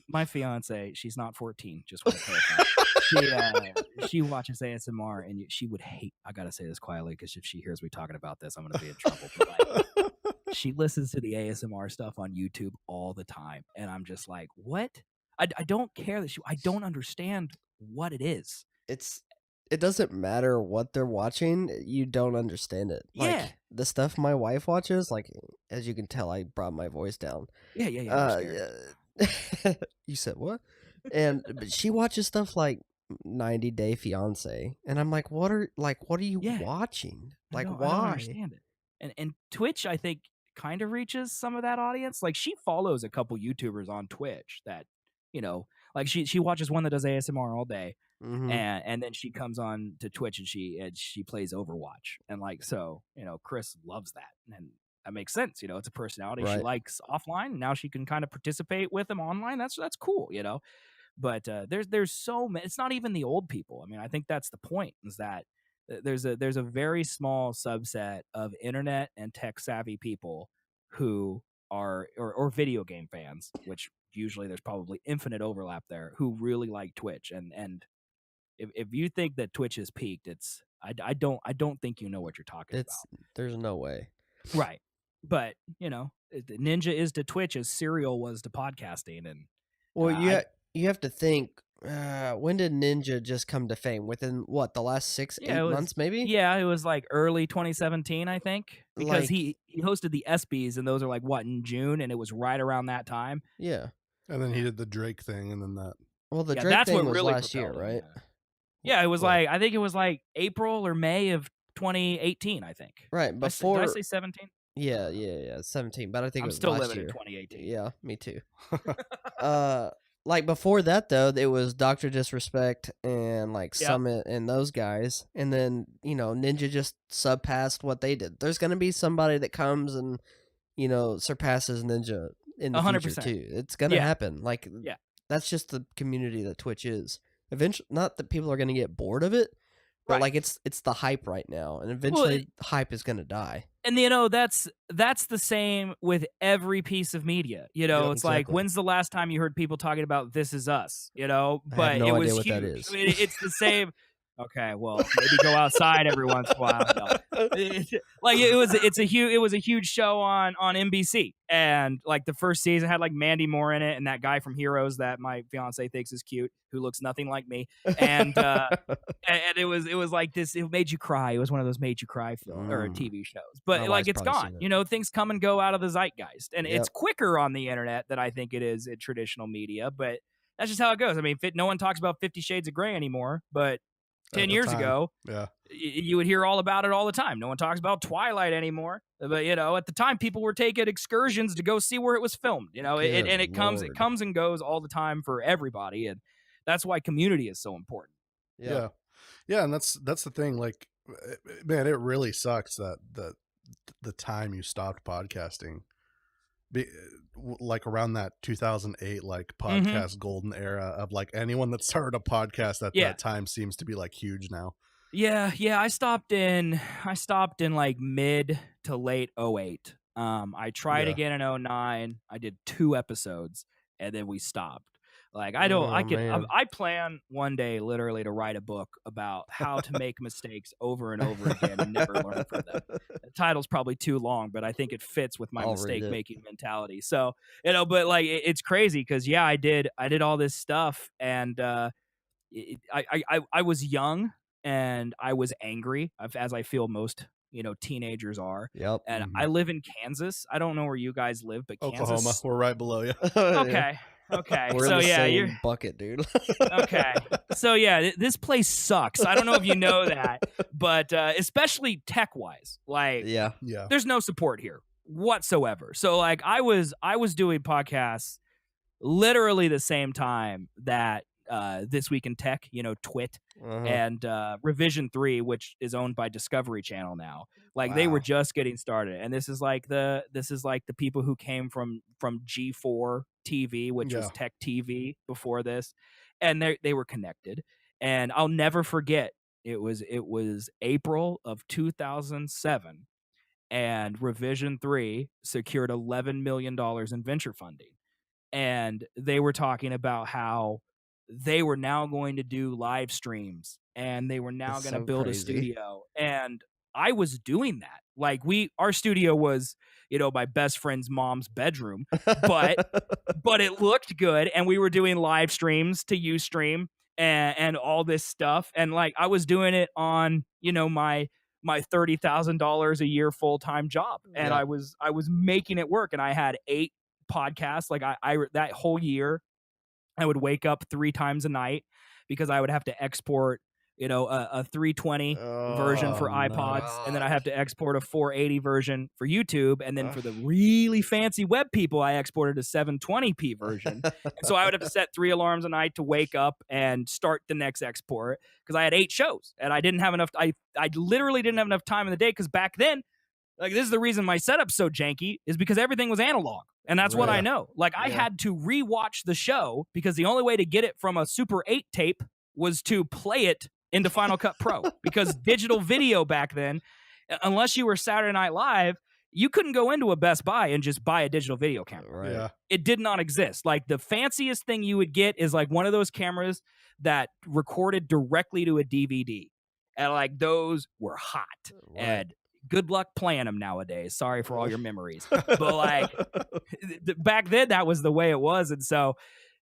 [SPEAKER 5] My fiance, she's not 14. Just want to clarify. She watches ASMR, and she would hate. I gotta say this quietly because if she hears me talking about this, I'm gonna be in trouble. But she listens to the ASMR stuff on YouTube all the time, and I'm just like, what? I don't care that I don't understand what it is.
[SPEAKER 4] It doesn't matter what they're watching, you don't understand it. Like, the stuff my wife watches, like, as you can tell, I brought my voice down.
[SPEAKER 5] Yeah.
[SPEAKER 4] You said what? But she watches stuff like 90 Day Fiance, and I'm like, what are you watching? Like, why?
[SPEAKER 5] I don't understand it. And Twitch, I think, kind of reaches some of that audience. Like, she follows a couple YouTubers on Twitch that, you know, like she watches one that does ASMR all day.
[SPEAKER 4] Mm-hmm.
[SPEAKER 5] And then she comes on to Twitch and she plays Overwatch, and like, so, you know, Chris loves that, and that makes sense. You know, it's a personality she likes offline. Now she can kind of participate with him online. That's cool, you know. But there's so many. It's not even the old people. I mean, I think that's the point, is that there's a very small subset of internet and tech savvy people who are or video game fans, which usually there's probably infinite overlap there, who really like Twitch. And if you think that Twitch has peaked, I don't think you know what you're talking about.
[SPEAKER 4] There's no way.
[SPEAKER 5] Right. But, you know, Ninja is to Twitch as Serial was to podcasting. And
[SPEAKER 4] you have to think, when did Ninja just come to fame? Within what, the last 6-8 months maybe?
[SPEAKER 5] Yeah, it was like early 2017, I think, because he hosted the ESPYs, and those are like what, in June, and it was right around that time.
[SPEAKER 4] Yeah.
[SPEAKER 1] And then he did the Drake thing, and then that.
[SPEAKER 4] Well, the Drake thing was really last year, right?
[SPEAKER 5] Yeah, it was I think it was like April or May of 2018, I think.
[SPEAKER 4] Right, before.
[SPEAKER 5] Did I say 17?
[SPEAKER 4] Yeah, 17, but I think it was
[SPEAKER 5] still
[SPEAKER 4] last
[SPEAKER 5] living
[SPEAKER 4] year.
[SPEAKER 5] in 2018.
[SPEAKER 4] Yeah, me too. Like before that though, it was Dr. Disrespect and like Summit and those guys, and then, you know, Ninja just surpassed what they did. There's gonna be somebody that comes and, you know, surpasses Ninja in the 100%. Future too. It's gonna happen. Like, that's just the community that Twitch is. Eventually, not that people are gonna get bored of it, but like it's the hype right now, and eventually hype is gonna die.
[SPEAKER 5] And, you know, that's the same with every piece of media. You know, it's like, when's the last time you heard people talking about This Is Us? You know, but
[SPEAKER 4] I have no
[SPEAKER 5] it was
[SPEAKER 4] idea what
[SPEAKER 5] huge.
[SPEAKER 4] that is.
[SPEAKER 5] I mean, it's the same. Okay, well, maybe go outside every once in a while. No. Like, it was a huge show on NBC, and like the first season had like Mandy Moore in it, and that guy from Heroes that my fiance thinks is cute, who looks nothing like me, and it was like this. It made you cry. It was one of those made you cry film or TV shows. But like, it's gone. You know, things come and go out of the zeitgeist, and it's quicker on the internet than I think it is in traditional media. But that's just how it goes. I mean, no one talks about 50 Shades of Grey anymore, but 10 years ago, you would hear all about it all the time. No one talks about Twilight anymore. But, you know, at the time, people were taking excursions to go see where it was filmed. You know, it comes and goes all the time for everybody, and that's why community is so important.
[SPEAKER 1] Yeah, and that's the thing. Like, man, it really sucks that the time you stopped podcasting. like around that 2008 like podcast golden era of like anyone that started a podcast at that time seems to be like huge now.
[SPEAKER 5] Yeah. I stopped in like mid to late 08. I tried again in 09. I did 2 episodes and then we stopped. Like I plan one day literally to write a book about how to make mistakes over and over again and never learn from them. The title's probably too long, but I think it fits with my mistake making mentality. So, but like it's crazy because I did all this stuff and I was young and I was angry, as I feel most teenagers are.
[SPEAKER 4] Yep.
[SPEAKER 5] And I live in Kansas. I don't know where you guys live, but
[SPEAKER 1] Oklahoma,
[SPEAKER 5] Kansas,
[SPEAKER 1] we're right below you.
[SPEAKER 5] Okay.
[SPEAKER 4] We're
[SPEAKER 5] so
[SPEAKER 4] in the same
[SPEAKER 5] you're
[SPEAKER 4] bucket, dude.
[SPEAKER 5] okay. So this place sucks. I don't know if you know that, but especially tech wise, like there's no support here whatsoever. So like I was doing podcasts literally the same time that This Week in Tech, Twit, and Revision 3, which is owned by Discovery Channel now. Like they were just getting started, and this is like the people who came from G4 TV, which was Tech TV before this, and they were connected. And I'll never forget, it was April of 2007, and Revision 3 secured $11 million in venture funding, and they were talking about how they were now going to do live streams and they were now going to build a studio. And I was doing that. Like our studio was, my best friend's mom's bedroom, but it looked good. And we were doing live streams to Ustream and all this stuff. And like, I was doing it on, my $30,000 a year full-time job. And I was making it work. And I had 8 podcasts. Like I that whole year, I would wake up 3 times a night because I would have to export, a 320 version for iPods, and then I have to export a 480 version for YouTube, and then for the really fancy web people, I exported a 720p version. And so I would have to set 3 alarms a night to wake up and start the next export because I had 8 shows, and I didn't have enough. I literally didn't have enough time in the day because back then, like this is the reason my setup's so janky is because everything was analog. And that's what I know. Like I had to rewatch the show because the only way to get it from a Super 8 tape was to play it into Final Cut Pro because digital video back then, unless you were Saturday Night Live, you couldn't go into a Best Buy and just buy a digital video camera.
[SPEAKER 4] Right. Yeah.
[SPEAKER 5] It did not exist. Like the fanciest thing you would get is like one of those cameras that recorded directly to a DVD. And like those were hot. Right. And good luck playing them nowadays. Sorry for all your memories. But like back then, that was the way it was. And so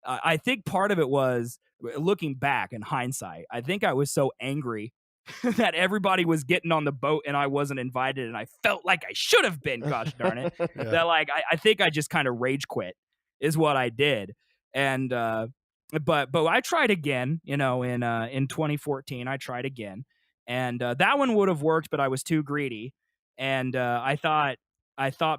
[SPEAKER 5] I think part of it was, looking back in hindsight, I think I was so angry that everybody was getting on the boat and I wasn't invited. And I felt like I should have been, gosh darn it. That like, I think I just kind of rage quit is what I did. And, but I tried again, in 2014, I tried again. And that one would have worked, but I was too greedy. And I thought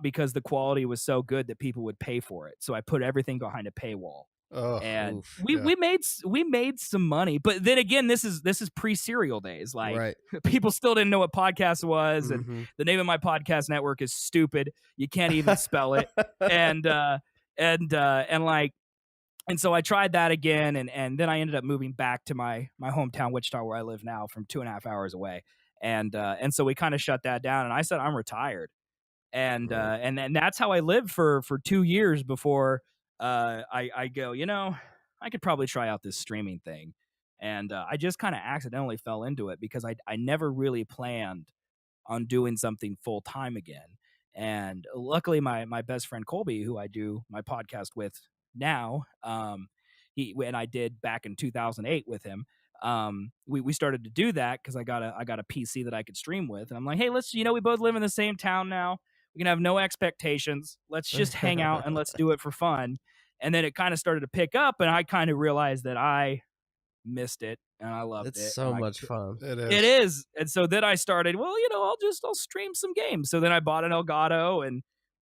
[SPEAKER 5] because the quality was so good that people would pay for it. So I put everything behind a paywall. And we made some money. But then again, this is pre-serial days. Like people still didn't know what podcast was. And the name of my podcast network is stupid. You can't even spell it. And so I tried that again, and then I ended up moving back to my hometown, Wichita, where I live now, from 2.5 hours away. And so we kind of shut that down, and I said I'm retired, and that's how I lived for 2 years before I go. I could probably try out this streaming thing, and I just kind of accidentally fell into it because I never really planned on doing something full time again. And luckily, my best friend Colby, who I do my podcast with now, and I did back in 2008 with him. We started to do that because I got a PC that I could stream with, and I'm like, hey, let's, we both live in the same town now. We can have no expectations. Let's just hang out and let's do it for fun. And then it kind of started to pick up, and I kind of realized that I missed it and I loved it.
[SPEAKER 4] It's so much fun.
[SPEAKER 5] It is. And so then I started, well, I'll stream some games. So then I bought an Elgato,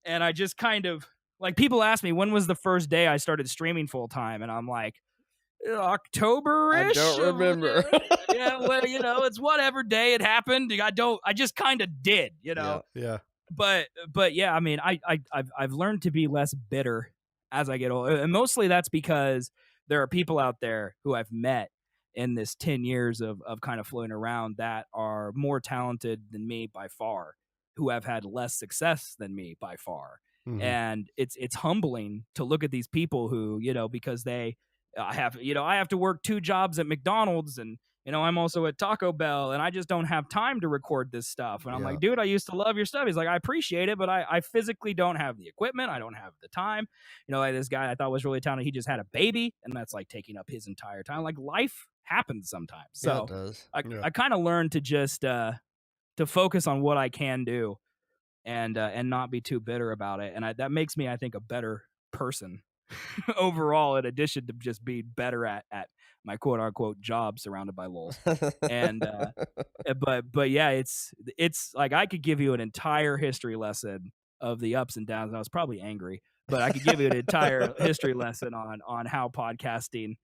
[SPEAKER 5] and I just kind of, like, people ask me, when was the first day I started streaming full time? And I'm like, October-ish.
[SPEAKER 4] I don't remember.
[SPEAKER 5] Yeah, well, it's whatever day it happened. I just kind of did,
[SPEAKER 1] Yeah.
[SPEAKER 5] but yeah, I mean, I've learned to be less bitter as I get older, and mostly that's because there are people out there who I've met in this 10 years of kind of floating around that are more talented than me by far, who have had less success than me by far.
[SPEAKER 1] Mhm.
[SPEAKER 5] And it's humbling to look at these people who, because I have to work 2 jobs at McDonald's, and I'm also at Taco Bell, and I just don't have time to record this stuff. And I'm like, dude, I used to love your stuff. He's like, I appreciate it, but I physically don't have the equipment. I don't have the time. Like this guy I thought was really talented. He just had a baby, and that's like taking up his entire time. Like life happens sometimes. So
[SPEAKER 4] it does.
[SPEAKER 5] I kind of learned to just to focus on what I can do, and not be too bitter about it. And that makes me, I think, a better person overall, in addition to just being better at my quote unquote job surrounded by lulz. And but yeah, it's like I could give you an entire history lesson of the ups and downs. And I was probably angry, but I could give you an entire history lesson on how podcasting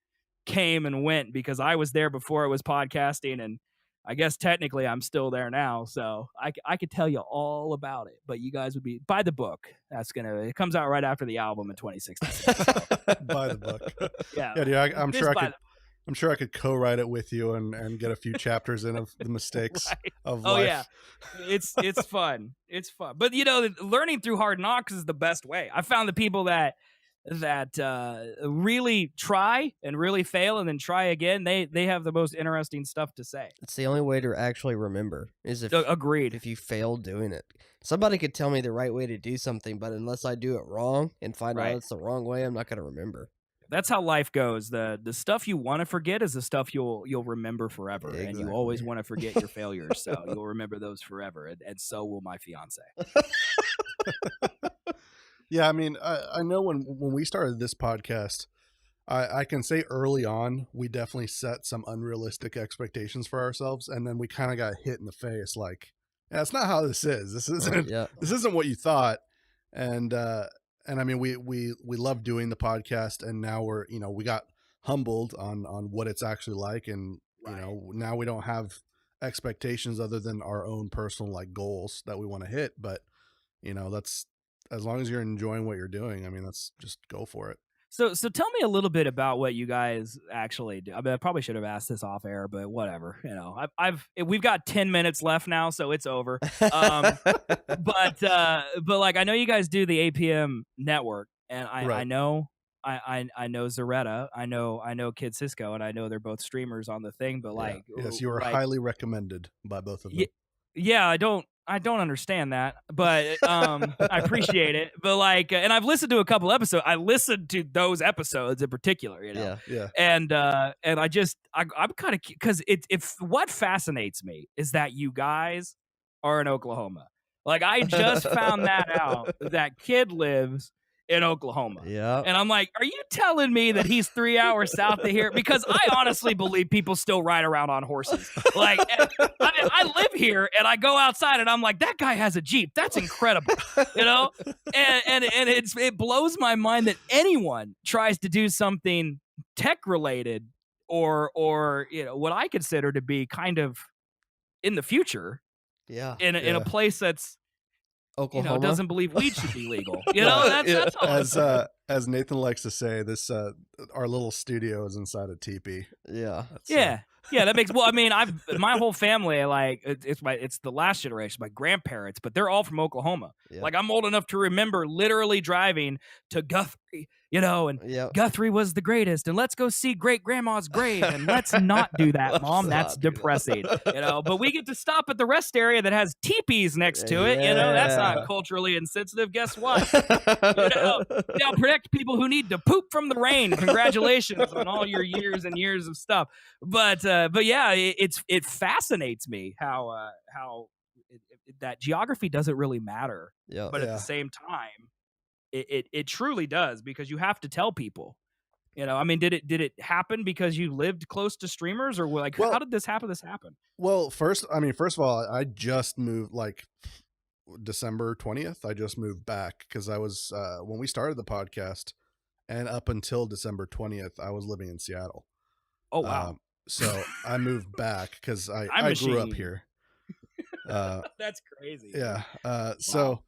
[SPEAKER 5] came and went, because I was there before it was podcasting, and I guess technically I'm still there now, so I could tell you all about it. But you guys would be buy the book. It comes out right after the album in 2066. So.
[SPEAKER 1] Buy the book.
[SPEAKER 5] Yeah,
[SPEAKER 1] Dude, I'm sure I could co-write it with you and get a few chapters in of the mistakes of life.
[SPEAKER 5] Yeah, it's fun. It's fun. But learning through hard knocks is the best way. I found the people that really try and really fail and then try again, they have the most interesting stuff to say.
[SPEAKER 4] It's the only way to actually remember is
[SPEAKER 5] agreed.
[SPEAKER 4] If you fail doing it. Somebody could tell me the right way to do something, but unless I do it wrong and find out it's the wrong way, I'm not going to remember.
[SPEAKER 5] That's how life goes. The stuff you want to forget is the stuff you'll remember forever. Exactly. And you always want to forget your failures, so you'll remember those forever, and so will my fiance.
[SPEAKER 1] Yeah, I mean, I know when we started this podcast, I can say early on, we definitely set some unrealistic expectations for ourselves, and then we kind of got hit in the face like, that's not how this is. This isn't what you thought. And I mean, we love doing the podcast, and now we got humbled on what it's actually like, and now we don't have expectations other than our own personal like goals that we want to hit, but that's, as long as you're enjoying what you're doing, I mean, that's just go for it.
[SPEAKER 5] So tell me a little bit about what you guys actually do. I mean, I probably should have asked this off air, but whatever. We've got 10 minutes left now, so it's over. But like, I know you guys do the APM network, and I know Zaretta, I know Kid Cisco, and I know they're both streamers on the thing. But like,
[SPEAKER 1] yes, you are highly recommended by both of them.
[SPEAKER 5] Yeah, I don't understand that, but I appreciate it. But like, and I've listened to a couple episodes. I listened to those episodes in particular,
[SPEAKER 1] Yeah.
[SPEAKER 5] And I'm kind of, because if what fascinates me is that you guys are in Oklahoma. Like, I just found that out, that Kid lives in Oklahoma.
[SPEAKER 4] Yeah.
[SPEAKER 5] And I'm like, are you telling me that he's 3 hours south of here? Because I honestly believe people still ride around on horses. Like, I live here, and I go outside, and I'm like, that guy has a Jeep. That's incredible. And it blows my mind that anyone tries to do something tech related or what I consider to be kind of in the future.
[SPEAKER 4] Yeah.
[SPEAKER 5] In a place that's
[SPEAKER 4] Oklahoma
[SPEAKER 5] doesn't believe weed should be legal. That's all.
[SPEAKER 1] As Nathan likes to say, this our little studio is inside a teepee.
[SPEAKER 4] Yeah.
[SPEAKER 5] Yeah, that makes. Well, I mean, my whole family, like, it's the last generation, my grandparents, but they're all from Oklahoma.
[SPEAKER 4] Yeah.
[SPEAKER 5] Like, I'm old enough to remember literally driving to Guthrie, and Guthrie was the greatest, and let's go see great grandma's grave, and let's not do that, Mom. That's depressing, But we get to stop at the rest area that has teepees next to it. That's not culturally insensitive. Guess what? They'll protect people who need to poop from the rain. Congratulations on all your years and years of stuff. But yeah, it fascinates me how that geography doesn't really matter. But at the same time, it truly does, because you have to tell people. I mean, did it happen because you lived close to streamers, or like, how did this happen?
[SPEAKER 1] Well, first of all, I just moved like December 20th. I just moved back because I was when we started the podcast, and up until December 20th, I was living in Seattle.
[SPEAKER 5] Oh wow.
[SPEAKER 1] So I moved back because I grew up here.
[SPEAKER 5] That's crazy.
[SPEAKER 1] Yeah. So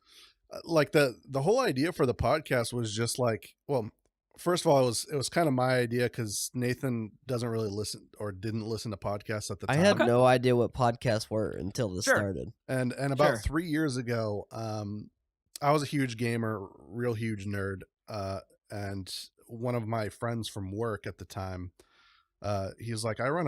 [SPEAKER 1] like the whole idea for the podcast was just like, well, first of all, it was kind of my idea because Nathan doesn't really listen or didn't listen to podcasts at the
[SPEAKER 4] I
[SPEAKER 1] time.
[SPEAKER 4] had no idea what podcasts were until this started.
[SPEAKER 1] And about 3 years ago, I was a huge gamer, real huge nerd, and one of my friends from work at the time, he was like, I run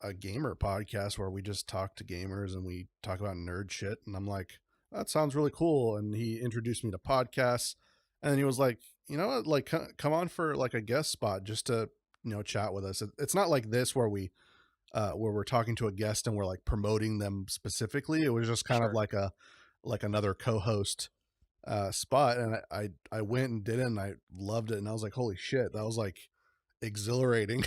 [SPEAKER 1] a gamer podcast where we just talk to gamers and we talk about nerd shit. And I'm like, that sounds really cool. And he introduced me to podcasts, and he was like, you know what, like come on for like a guest spot just to, you know, chat with us. It's not like this where we're talking to a guest and we're like promoting them specifically. It was just kind of like another co-host spot. And I went and did it, and I loved it. And I was like, holy shit, that was like exhilarating.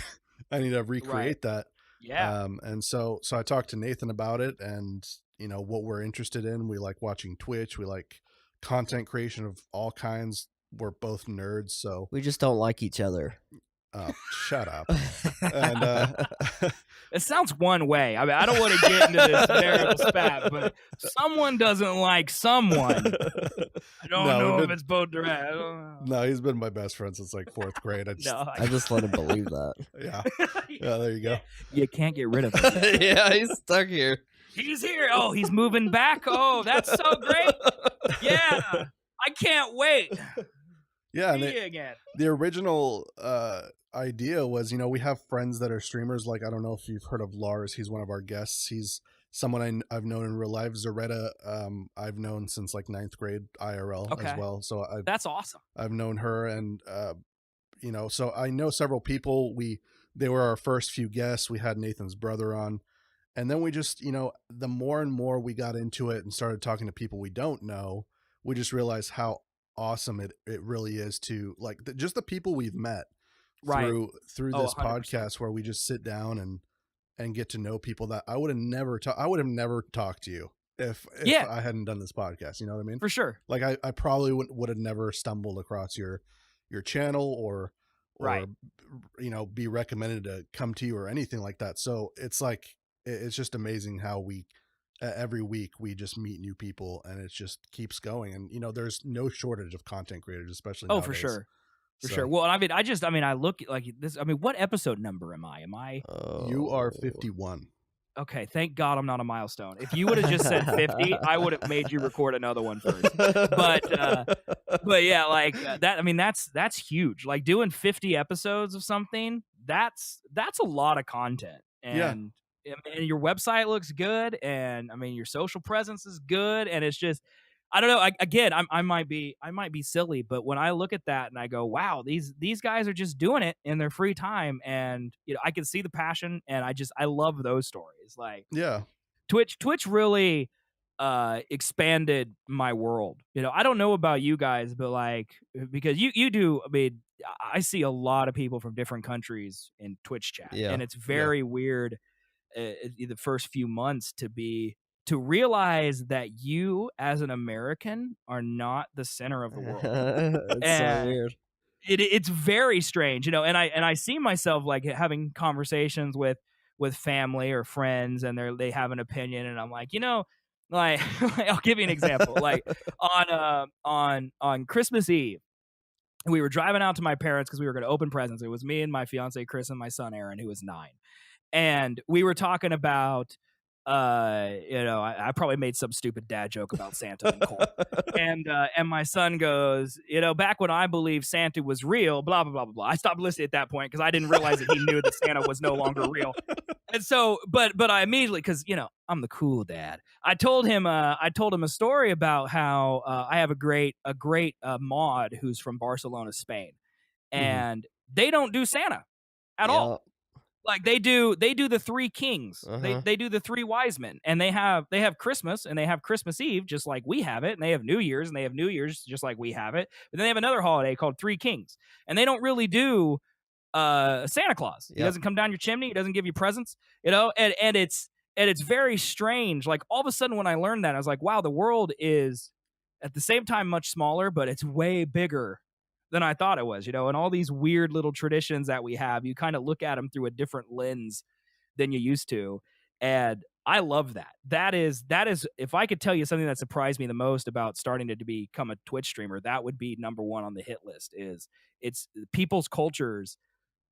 [SPEAKER 1] I need to recreate that.
[SPEAKER 5] Yeah.
[SPEAKER 1] And so I talked to Nathan about it, and you know what we're interested in. We like watching Twitch. We like content creation of all kinds. We're both nerds, so
[SPEAKER 4] we just don't like each other.
[SPEAKER 1] Oh, shut up. And
[SPEAKER 5] it sounds one way. I mean, I don't want to get into this terrible spat, but someone doesn't like someone. I don't know if it's both direct. I don't know.
[SPEAKER 1] No, he's been my best friend since like 4th grade. I
[SPEAKER 4] just let him believe that.
[SPEAKER 1] Yeah. Yeah, there you go.
[SPEAKER 5] You can't get rid of him.
[SPEAKER 4] Yeah, he's stuck here.
[SPEAKER 5] He's here. Oh, he's moving back. Oh, that's so great. Yeah. I can't wait.
[SPEAKER 1] Yeah, and the original idea was, you know, we have friends that are streamers. Like, I don't know if you've heard of Lars. He's one of our guests. He's someone I've known in real life. Zoretta, I've known since like 9th grade IRL as well. So
[SPEAKER 5] that's awesome.
[SPEAKER 1] I've known her, and you know, so I know several people. They were our first few guests. We had Nathan's brother on, and then we just, you know, the more and more we got into it and started talking to people we don't know, we just realized how awesome it really is to like just the people we've met through this 100%. Podcast where we just sit down and get to know people that I would have never talked to you if I hadn't done this podcast. You know what I mean?
[SPEAKER 5] For sure.
[SPEAKER 1] Like I probably would have never stumbled across your channel or you know, be recommended to come to you or anything like that. So it's like it's just amazing how every week we just meet new people, and it just keeps going. And you know, there's no shortage of content creators, especially nowadays.
[SPEAKER 5] For sure. For sure. Well, I mean, I look like this. I mean, what episode number am I?
[SPEAKER 1] You are 51.
[SPEAKER 5] Okay, thank God I'm not a milestone. If you would have just said 50, I would have made you record another one first. But yeah, like that. I mean, that's huge. Like doing 50 episodes of something. That's a lot of content. And and your website looks good, and I mean your social presence is good, and it's just, I don't know. I might be silly, but when I look at that and I go, wow, these guys are just doing it in their free time, and you know, I can see the passion, and I love those stories. Like, Twitch really expanded my world. You know, I don't know about you guys, but like, because you do. I mean, I see a lot of people from different countries in Twitch chat, and it's very weird. The first few months to realize that you as an American are not the center of the world.
[SPEAKER 4] It's so weird.
[SPEAKER 5] It's very strange, you know, and I see myself like having conversations with family or friends, and they have an opinion, and I'm like, you know, like I'll give you an example. Like on Christmas Eve, we were driving out to my parents because we were going to open presents. It was me and my fiance Chris and my son Aaron, who was 9. And we were talking about, you know, I probably made some stupid dad joke about Santa and Cole. And my son goes, you know, back when I believed Santa was real, blah, blah, blah, blah, blah. I stopped listening at that point because I didn't realize that he knew that Santa was no longer real. And so, but I immediately, because, you know, I'm the cool dad. I told him a story about how I have a great mod who's from Barcelona, Spain. And they don't do Santa at all. Like they do the 3 kings. They do the 3 wise men, and they have Christmas, and they have Christmas Eve just like we have it, and they have New Year's, and they have New Year's just like we have it. But then they have another holiday called 3 Kings, and they don't really do Santa Claus. He doesn't come down your chimney. He doesn't give you presents, you know. And it's very strange. Like all of a sudden when I learned that, I was like, wow, the world is at the same time much smaller, but it's way bigger than I thought it was, you know. And all these weird little traditions that we have, you kind of look at them through a different lens than you used to. And I love that. That is if I could tell you something that surprised me the most about starting to become a Twitch streamer, that would be number one on the hit list. Is it's people's cultures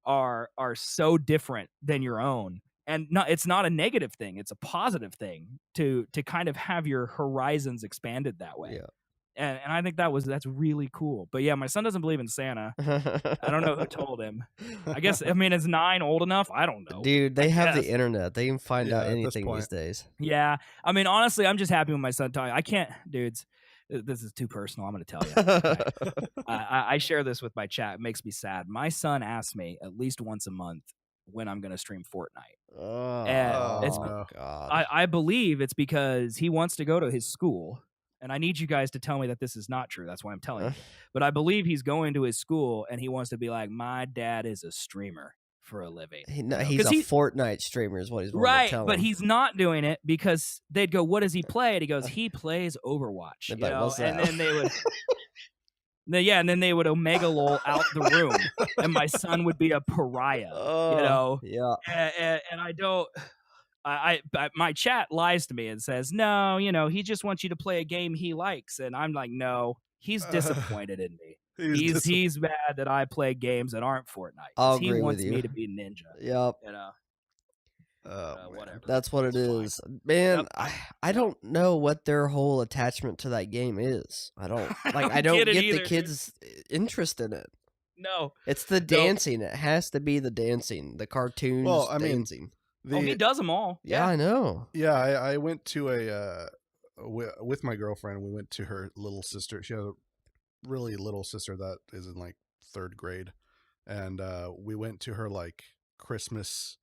[SPEAKER 5] are so different than your own. And it's not a negative thing. It's a positive thing to kind of have your horizons expanded that way.
[SPEAKER 4] Yeah.
[SPEAKER 5] And I think that's really cool. But yeah, my son doesn't believe in Santa. I don't know who told him. I guess, I mean, is 9 old enough? I don't know.
[SPEAKER 4] Dude, they have the internet. They can find out
[SPEAKER 1] at this
[SPEAKER 4] anything
[SPEAKER 1] point.
[SPEAKER 4] these days.
[SPEAKER 5] Yeah. I mean, honestly, I'm just happy with my son talking. I can't, dudes, this is too personal. I'm going to tell you. Okay? I share this with my chat. It makes me sad. My son asks me at least once a month when I'm going to stream Fortnite.
[SPEAKER 4] Oh, God.
[SPEAKER 5] I believe it's because he wants to go to his school. And I need you guys to tell me that this is not true. That's why I'm telling you. But I believe he's going to his school and he wants to be like, my dad is a streamer for a living.
[SPEAKER 4] He's a Fortnite streamer is what he's wanting to tell
[SPEAKER 5] but
[SPEAKER 4] him.
[SPEAKER 5] he's not doing it because they'd go, what does he play? And he goes, he plays Overwatch. You know?
[SPEAKER 4] What's that?
[SPEAKER 5] And then they would... and then they would Omega Lol out the room, and my son would be a pariah, you know?
[SPEAKER 4] Yeah.
[SPEAKER 5] And I don't... my chat lies to me and says, no, you know, he just wants you to play a game he likes. And I'm like, no, he's disappointed in me. He's mad that I play games that aren't Fortnite. He wants me to be Ninja.
[SPEAKER 4] Yep.
[SPEAKER 5] You know? Whatever.
[SPEAKER 4] That's what it is. Man, I don't know what their whole attachment to that game is. I don't get the kids' interest in it.
[SPEAKER 5] No.
[SPEAKER 4] It's the dancing. It has to be the dancing. The cartoons dancing.
[SPEAKER 5] He does them all.
[SPEAKER 4] Yeah, I know.
[SPEAKER 1] Yeah, I went to with my girlfriend. We went to her little sister. She has a really little sister that is in like 3rd grade, and we went to her like Christmas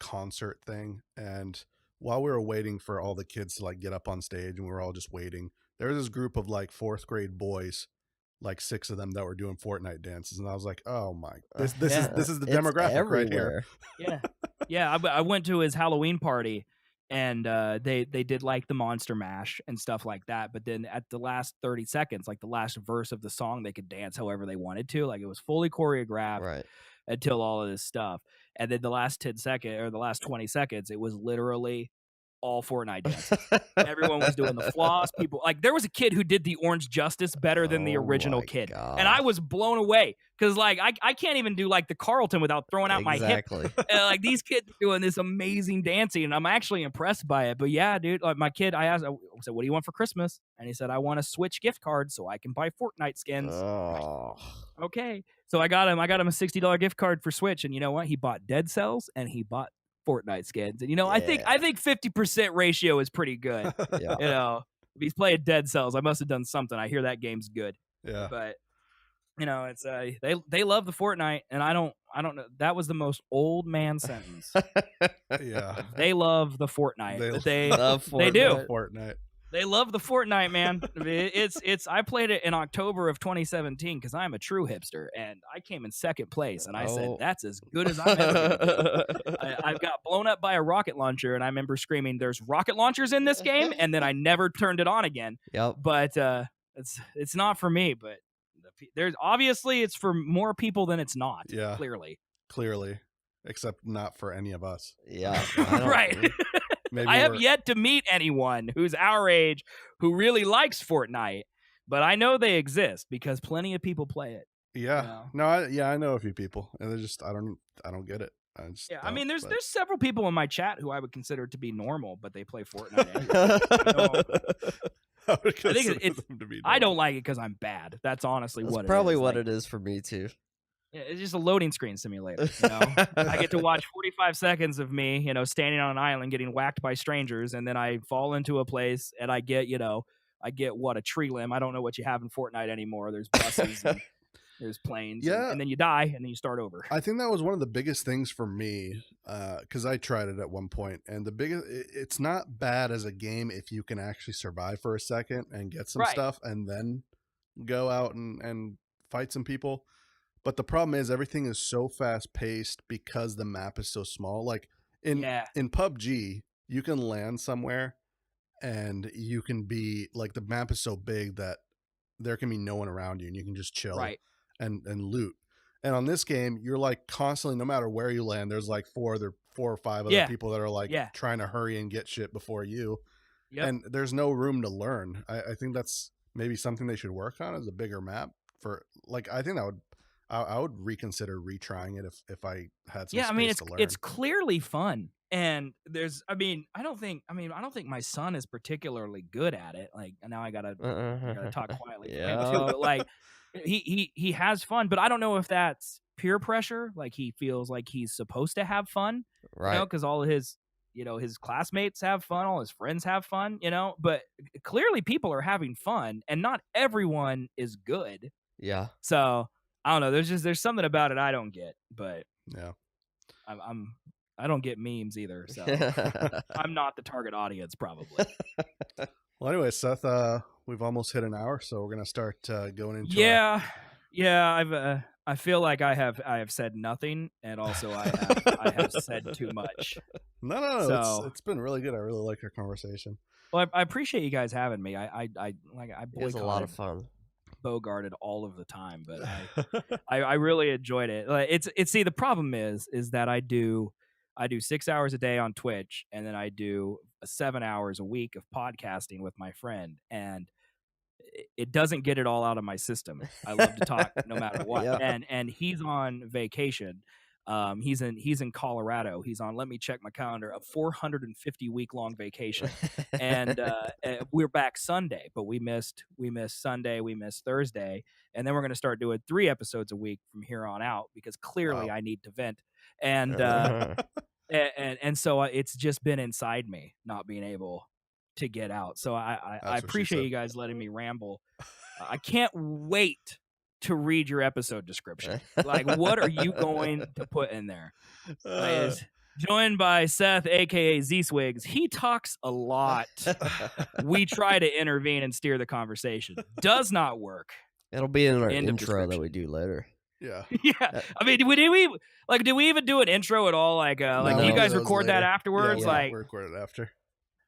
[SPEAKER 1] concert thing. And while we were waiting for all the kids to like get up on stage, and we were all just waiting, there was this group of like 4th grade boys, like 6 of them, that were doing Fortnite dances, and I was like, oh my, this is the demographic right here.
[SPEAKER 5] Yeah. I went to his Halloween party, and they did like the Monster Mash and stuff like that. But then at the last 30 seconds, like the last verse of the song, they could dance however they wanted to. Like it was fully choreographed,
[SPEAKER 4] right,
[SPEAKER 5] until all of this stuff. And then the last 20 seconds, it was literally all Fortnite dances. Everyone was doing the floss. People, like, there was a kid who did the Orange Justice better than the original kid.
[SPEAKER 4] God.
[SPEAKER 5] And I was blown away because, like, I can't even do like the Carlton without throwing out my hip. Like, these kids are doing this amazing dancing, and I'm actually impressed by it. But yeah, dude, like my kid, I said, what do you want for Christmas? And he said, I want a Switch gift card so I can buy Fortnite skins.
[SPEAKER 4] Oh.
[SPEAKER 5] Okay. So I got him a $60 gift card for Switch, and you know what? He bought Dead Cells and he bought Fortnite skins. And you know, I think 50% ratio is pretty good.
[SPEAKER 4] Yeah.
[SPEAKER 5] You know, if he's playing Dead Cells, I must have done something. I hear that game's good.
[SPEAKER 1] Yeah.
[SPEAKER 5] But you know, it's they love the Fortnite, and I don't know. That was the most old man sentence.
[SPEAKER 1] Yeah.
[SPEAKER 5] They love the Fortnite. They do.
[SPEAKER 1] Fortnite.
[SPEAKER 5] They love the Fortnite, man. It's. I played it in October of 2017 because I'm a true hipster, and I came in 2nd place. And I said, "That's as good as I'm ever gonna do." I got blown up by a rocket launcher, and I remember screaming, "There's rocket launchers in this game!" And then I never turned it on again.
[SPEAKER 4] Yep.
[SPEAKER 5] But it's not for me. But there's obviously it's for more people than it's not.
[SPEAKER 1] Yeah.
[SPEAKER 5] Clearly,
[SPEAKER 1] except not for any of us.
[SPEAKER 4] Yeah.
[SPEAKER 5] Right. I have yet to meet anyone who's our age who really likes Fortnite, but I know they exist because plenty of people play it.
[SPEAKER 1] Yeah.
[SPEAKER 5] You know?
[SPEAKER 1] No, I know a few people, and they're just I don't get it.
[SPEAKER 5] I mean, there's several people in my chat who I would consider to be normal, but they play Fortnite anyway. I don't like it because I'm bad. That's honestly what it is.
[SPEAKER 4] That's probably what it is for me too.
[SPEAKER 5] It's just a loading screen simulator. You know? I get to watch 45 seconds of me, you know, standing on an island getting whacked by strangers, and then I fall into a place and I get, a tree limb. I don't know what you have in Fortnite anymore. There's buses and there's planes.
[SPEAKER 1] Yeah.
[SPEAKER 5] And then you die and then you start over.
[SPEAKER 1] I think that was one of the biggest things for me, because I tried it at one point, and it's not bad as a game if you can actually survive for a second and get some stuff and then go out and fight some people. But the problem is everything is so fast paced because the map is so small. Like in PUBG, you can land somewhere and you can be like, the map is so big that there can be no one around you and you can just chill and loot. And on this game, you're like constantly, no matter where you land, there's like four or five other people that are like trying to hurry and get shit before you. Yep. And there's no room to learn. I think that's maybe something they should work on, as a bigger map for like, I think I would reconsider retrying it if I had some space to learn.
[SPEAKER 5] It's clearly fun. And I don't think my son is particularly good at it. Like, now I gotta talk quietly.
[SPEAKER 4] Yeah.
[SPEAKER 5] So, like, he has fun, but I don't know if that's peer pressure. Like, he feels like he's supposed to have fun,
[SPEAKER 4] right?
[SPEAKER 5] Because all of his, his classmates have fun, all his friends have fun, but clearly people are having fun, and not everyone is good.
[SPEAKER 4] Yeah.
[SPEAKER 5] So I don't know. There's something about it I don't get, but
[SPEAKER 1] yeah,
[SPEAKER 5] I don't get memes either, so I'm not the target audience, probably.
[SPEAKER 1] Well, anyway, Seth, we've almost hit an hour, so we're gonna start going into.
[SPEAKER 5] I feel like I have said nothing, and also I have said too much.
[SPEAKER 1] No. So, it's been really good. I really like our conversation.
[SPEAKER 5] Well, I appreciate you guys having me. I
[SPEAKER 4] it was a lot of fun.
[SPEAKER 5] Bogarted all of the time, but I really enjoyed it. Like, it's see, the problem is that I do 6 hours a day on Twitch, and then I do 7 hours a week of podcasting with my friend, and it doesn't get it all out of my system. I love to talk no matter what. Yeah. And he's on vacation. He's in Colorado. He's on, let me check my calendar, a 450 week long vacation. And we're back Sunday, but we missed Sunday, we missed Thursday, and then we're going to start doing 3 episodes a week from here on out, because clearly I need to vent. And and so it's just been inside me not being able to get out. So I appreciate you guys letting me ramble. I can't wait to read your episode description. Like, what are you going to put in there? Joined by Seth, aka Zswiggs. He talks a lot. We try to intervene and steer the conversation. Does not work.
[SPEAKER 4] It'll be in our intro that we do later.
[SPEAKER 1] Yeah.
[SPEAKER 5] Yeah. I mean, did we even do an intro at all? Like, no, do you guys record that afterwards?
[SPEAKER 1] Yeah,
[SPEAKER 5] like,
[SPEAKER 1] we record it after.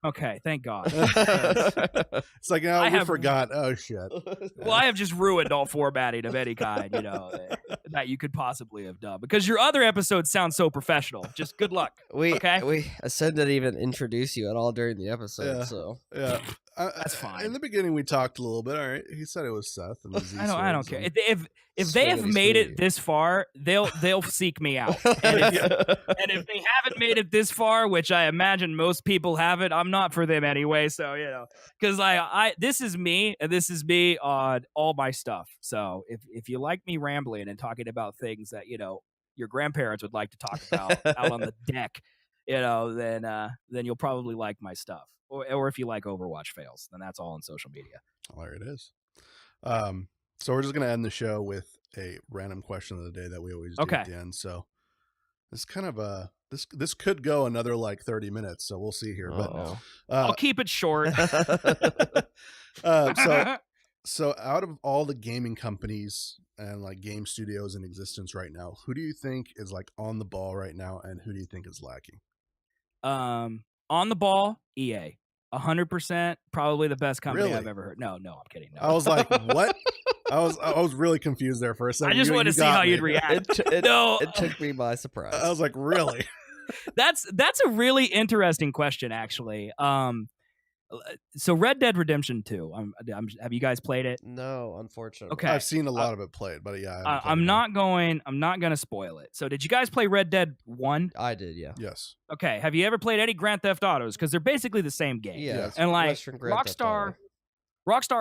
[SPEAKER 5] Okay, thank God.
[SPEAKER 1] It's like, no, I forgot. Oh, shit.
[SPEAKER 5] Well, I have just ruined all formatting of any kind, that you could possibly have done, because your other episodes sound so professional. Just good luck.
[SPEAKER 4] I said didn't even introduce you at all during the episode, so
[SPEAKER 1] yeah.
[SPEAKER 5] That's fine.
[SPEAKER 1] In the beginning, we talked a little bit. All right, he said it was Seth. And
[SPEAKER 5] I don't care. If they have made it this far, they'll seek me out. And if they haven't made it this far, which I imagine most people haven't, I'm not for them anyway. So because this is me, and this is me on all my stuff. So if you like me rambling and talking about things that your grandparents would like to talk about out on the deck, then you'll probably like my stuff. Or if you like Overwatch fails, then that's all on social media.
[SPEAKER 1] Oh, there it is. So we're just going to end the show with a random question of the day that we always do at the end. So this kind of this could go another like 30 minutes. So we'll see here. But
[SPEAKER 5] I'll keep it short.
[SPEAKER 1] So out of all the gaming companies and like game studios in existence right now, who do you think is like on the ball right now, and who do you think is lacking?
[SPEAKER 5] On the ball, EA. 100%, probably the best company I've ever heard. No, I'm kidding. No.
[SPEAKER 1] I was like, what? I was really confused there for a second.
[SPEAKER 5] I just wanted to see how you'd react.
[SPEAKER 4] It took me by surprise.
[SPEAKER 1] I was like, really?
[SPEAKER 5] That's a really interesting question, actually. So Red Dead Redemption 2. Have you guys played it?
[SPEAKER 4] No, unfortunately.
[SPEAKER 5] Okay,
[SPEAKER 1] I've seen a lot of it played, but yeah,
[SPEAKER 5] I'm not going to spoil it. So did you guys play Red Dead 1?
[SPEAKER 4] I did, yeah.
[SPEAKER 1] Yes.
[SPEAKER 5] Okay. Have you ever played any Grand Theft Autos? Because they're basically the same game.
[SPEAKER 4] Yeah.
[SPEAKER 5] And like Rockstar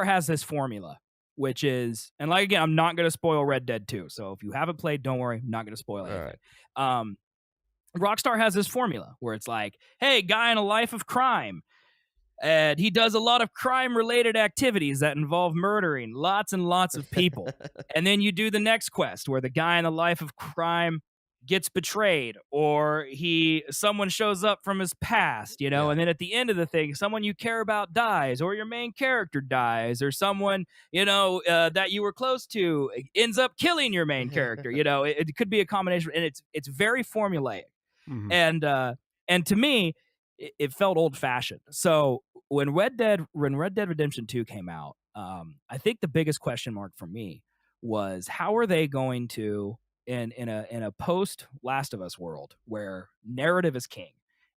[SPEAKER 5] has this formula, which is, and like again, I'm not going to spoil Red Dead 2. So if you haven't played, don't worry, I'm not going to spoil anything. All right. Rockstar has this formula where it's like, hey, guy in a life of crime. And he does a lot of crime-related activities that involve murdering lots and lots of people. And then you do the next quest where the guy in the life of crime gets betrayed, or someone shows up from his past, and then at the end of the thing, someone you care about dies, or your main character dies, or someone, that you were close to ends up killing your main character. It could be a combination, and it's very formulaic. Mm-hmm. And to me, it felt old-fashioned. So when Red Dead Redemption 2 came out, I think the biggest question mark for me was, how are they going to in a post Last of Us world where narrative is king,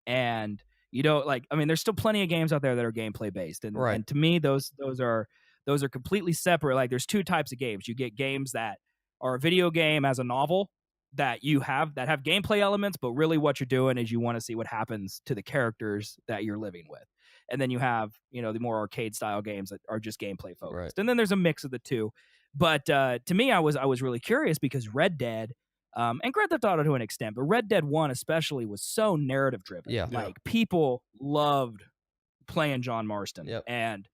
[SPEAKER 5] and you know, like, I mean, there's still plenty of games out there that are gameplay based, and to me, those are completely separate. Like, there's two types of games. You get games that are a video game as a novel that have gameplay elements, but really what you're doing is you want to see what happens to the characters that you're living with. And then you have, you know, the more arcade style games that are just gameplay focused. Right. And then there's a mix of the two. But to me, I was really curious because Red Dead, and Grand Theft Auto to an extent, but Red Dead 1 especially was so narrative driven.
[SPEAKER 4] Yeah.
[SPEAKER 5] Like, people loved playing John Marston and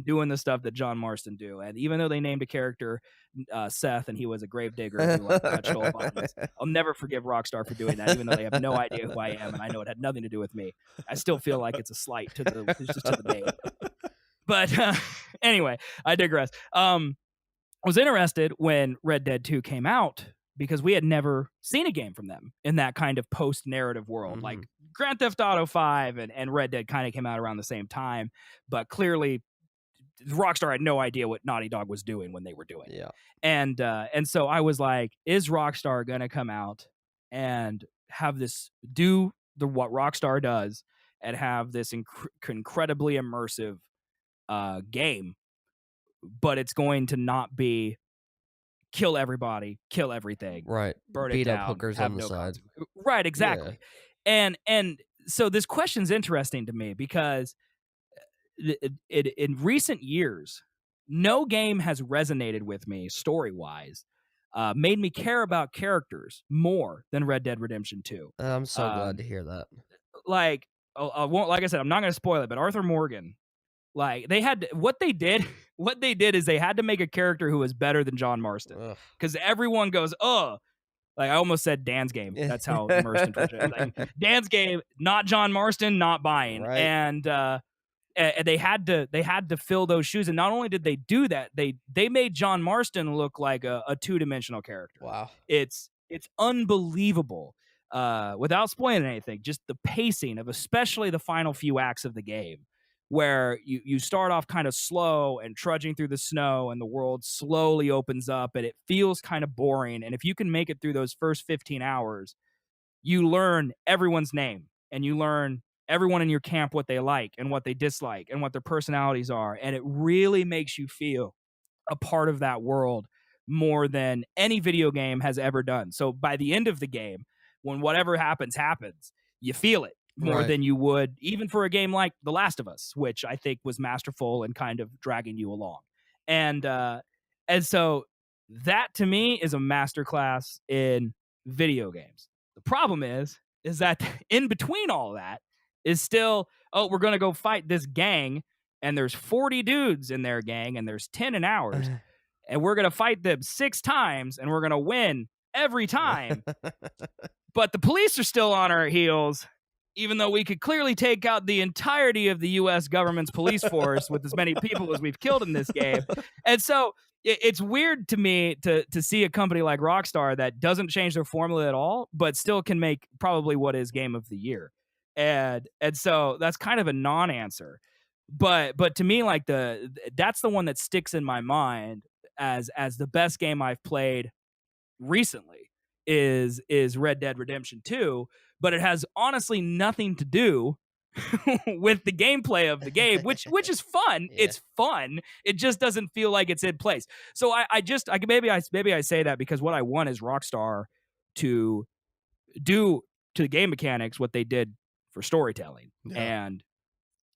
[SPEAKER 5] doing the stuff that John Marston do. And even though they named a character Seth, and he was a gravedigger who stole bodies, I'll never forgive Rockstar for doing that, even though they have no idea who I am, and I know it had nothing to do with me. I still feel like it's a slight to the name. But anyway, I digress. I was interested when Red Dead 2 came out because we had never seen a game from them in that kind of post-narrative world. Like, Grand Theft Auto 5 and Red Dead kind of came out around the same time, but clearly Rockstar had no idea what Naughty Dog was doing when they were doing it. And so I was like, is Rockstar gonna come out and have this what Rockstar does and have this incredibly immersive game, but it's going to not be kill everybody, kill everything,
[SPEAKER 4] right?
[SPEAKER 5] Burn
[SPEAKER 4] Beat
[SPEAKER 5] it down,
[SPEAKER 4] up hookers on the side,
[SPEAKER 5] right? Exactly. Yeah. And so this question's interesting to me because in recent years, no game has resonated with me story-wise, made me care about characters more than Red Dead Redemption 2.
[SPEAKER 4] I'm so glad to hear that.
[SPEAKER 5] Like, I won't, like I said, I'm not going to spoil it, but Arthur Morgan, like, what they did is they had to make a character who was better than John Marston, because everyone goes, oh. Like, I almost said Dan's game. That's how immersed in Twitch. Like, Dan's game, not John Marston, not buying. Right. And they had to fill those shoes. And not only did they do that, they made John Marston look like a two-dimensional character.
[SPEAKER 4] Wow.
[SPEAKER 5] It's unbelievable. Without spoiling anything, just the pacing of especially the final few acts of the game, where you start off kind of slow and trudging through the snow, and the world slowly opens up, and it feels kind of boring. And if you can make it through those first 15 hours, you learn everyone's name, and you learn everyone in your camp what they like and what they dislike and what their personalities are. And it really makes you feel a part of that world more than any video game has ever done. So by the end of the game, when whatever happens, you feel it more than you would even for a game like The Last of Us, which I think was masterful and kind of dragging you along. And so that to me is a masterclass in video games. The problem is that in between all that is still, we're going to go fight this gang, and there's 40 dudes in their gang, and there's 10 in ours, and we're going to fight them 6 times, and we're going to win every time. But the police are still on our heels, even though we could clearly take out the entirety of the U.S. government's police force with as many people as we've killed in this game. And so it's weird to me to see a company like Rockstar that doesn't change their formula at all, but still can make probably what is game of the year. And so that's kind of a non-answer. But to me, like, that's the one that sticks in my mind as the best game I've played recently is Red Dead Redemption 2, but it has honestly nothing to do with the gameplay of the game, which is fun. Yeah. It's fun. It just doesn't feel like it's in place. So maybe I say that because what I want is Rockstar to do to the game mechanics what they did for storytelling and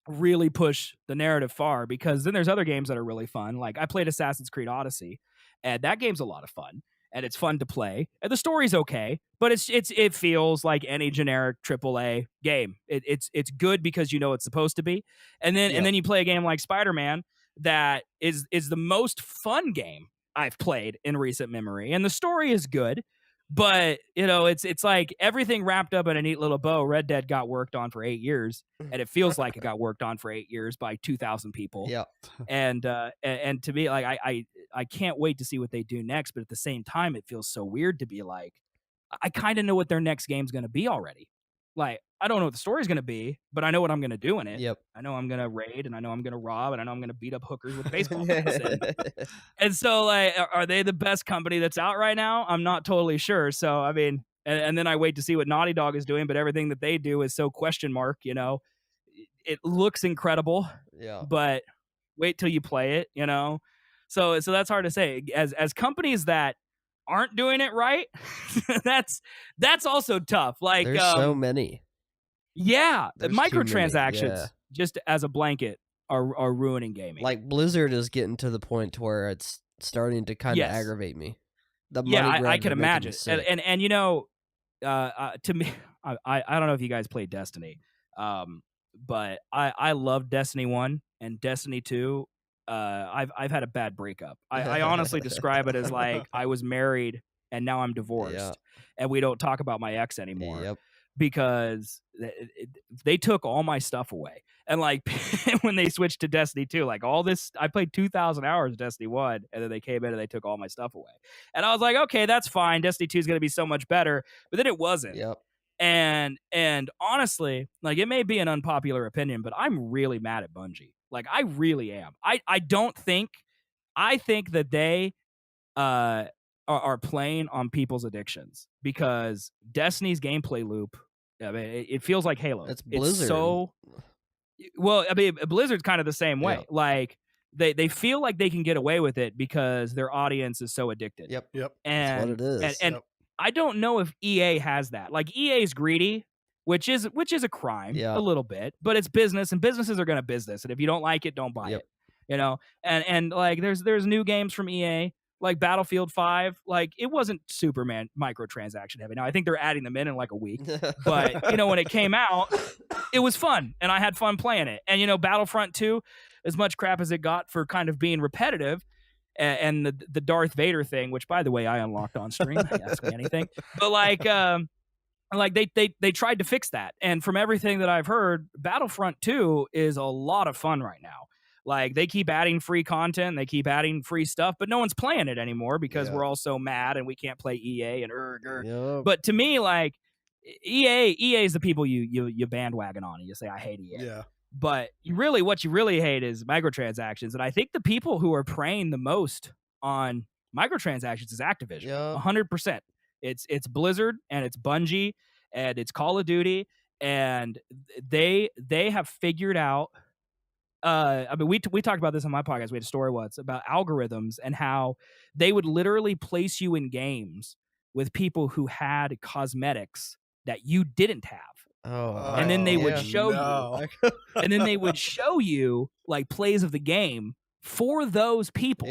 [SPEAKER 5] really push the narrative far, because then there's other games that are really fun. Like, I played Assassin's Creed Odyssey, and that game's a lot of fun. And it's fun to play, and the story's okay, but it feels like any generic AAA game. It's good because you know it's supposed to be, and then you play a game like Spider-Man that is the most fun game I've played in recent memory, and the story is good, but you know it's like everything wrapped up in a neat little bow. Red Dead got worked on for 8 years, and it feels like it got worked on for 8 years by 2,000 people.
[SPEAKER 4] Yeah,
[SPEAKER 5] and to me, like, I can't wait to see what they do next, but at the same time, it feels so weird to be like, I kind of know what their next game's going to be already. Like, I don't know what the story's going to be, but I know what I'm going to do in it.
[SPEAKER 4] Yep.
[SPEAKER 5] I know I'm going to raid, and I know I'm going to rob, and I know I'm going to beat up hookers with baseball bats. And so, like, are they the best company that's out right now? I'm not totally sure. So, I mean, and then I wait to see what Naughty Dog is doing, but everything that they do is so question mark, you know. It looks incredible, but wait till you play it, you know. So that's hard to say. As companies that aren't doing it right, that's also tough. Like,
[SPEAKER 4] there's so many.
[SPEAKER 5] Yeah,
[SPEAKER 4] There's
[SPEAKER 5] microtransactions, just as a blanket, are ruining gaming.
[SPEAKER 4] Like, Blizzard is getting to the point to where it's starting to kind of aggravate me. The money
[SPEAKER 5] I can imagine. And you know, to me, I don't know if you guys played Destiny, but I love Destiny 1 and Destiny 2. I've had a bad breakup. I honestly describe it as like I was married and now I'm divorced, and we don't talk about my ex anymore because they took all my stuff away. And like when they switched to Destiny 2, like all this, I played 2,000 hours of Destiny 1, and then they came in and they took all my stuff away. And I was like, okay, that's fine. Destiny 2 is going to be so much better, but then it wasn't. And honestly, like, it may be an unpopular opinion, but I'm really mad at Bungie. Like, I really am. I think that they are playing on people's addictions, because Destiny's gameplay loop, I mean, it feels like Halo.
[SPEAKER 4] It's Blizzard.
[SPEAKER 5] It's so well. I mean, Blizzard's kind of the same way. Like, they feel like they can get away with it because their audience is so addicted.
[SPEAKER 1] Yep.
[SPEAKER 5] And
[SPEAKER 4] that's what it is.
[SPEAKER 5] And I don't know if EA has that. Like, EA is greedy, which is a crime a little bit, but it's business, and businesses are going to business. And if you don't like it, don't buy it. You know, and like there's new games from EA, like Battlefield 5. Like, it wasn't Superman microtransaction heavy. Now I think they're adding them in like a week, but you know, when it came out, it was fun, and I had fun playing it. And you know, Battlefront 2, as much crap as it got for kind of being repetitive, and the Darth Vader thing, which by the way I unlocked on stream. Ask me anything. But like they tried to fix that, and from everything that I've heard, Battlefront 2 is a lot of fun right now. Like, they keep adding free content, they keep adding free stuff, but no one's playing it anymore because we're all so mad and we can't play EA and But to me, like, EA is the people you bandwagon on and you say, I hate EA.
[SPEAKER 1] Yeah.
[SPEAKER 5] But what you really hate is microtransactions. And I think the people who are preying the most on microtransactions is Activision. 100%. It's Blizzard, and it's Bungie, and it's Call of Duty, and they have figured out. I mean, we talked about this on my podcast. We had a story once about algorithms and how they would literally place you in games with people who had cosmetics that you didn't have. And then they would show you, and then they would show you like plays of the game for those people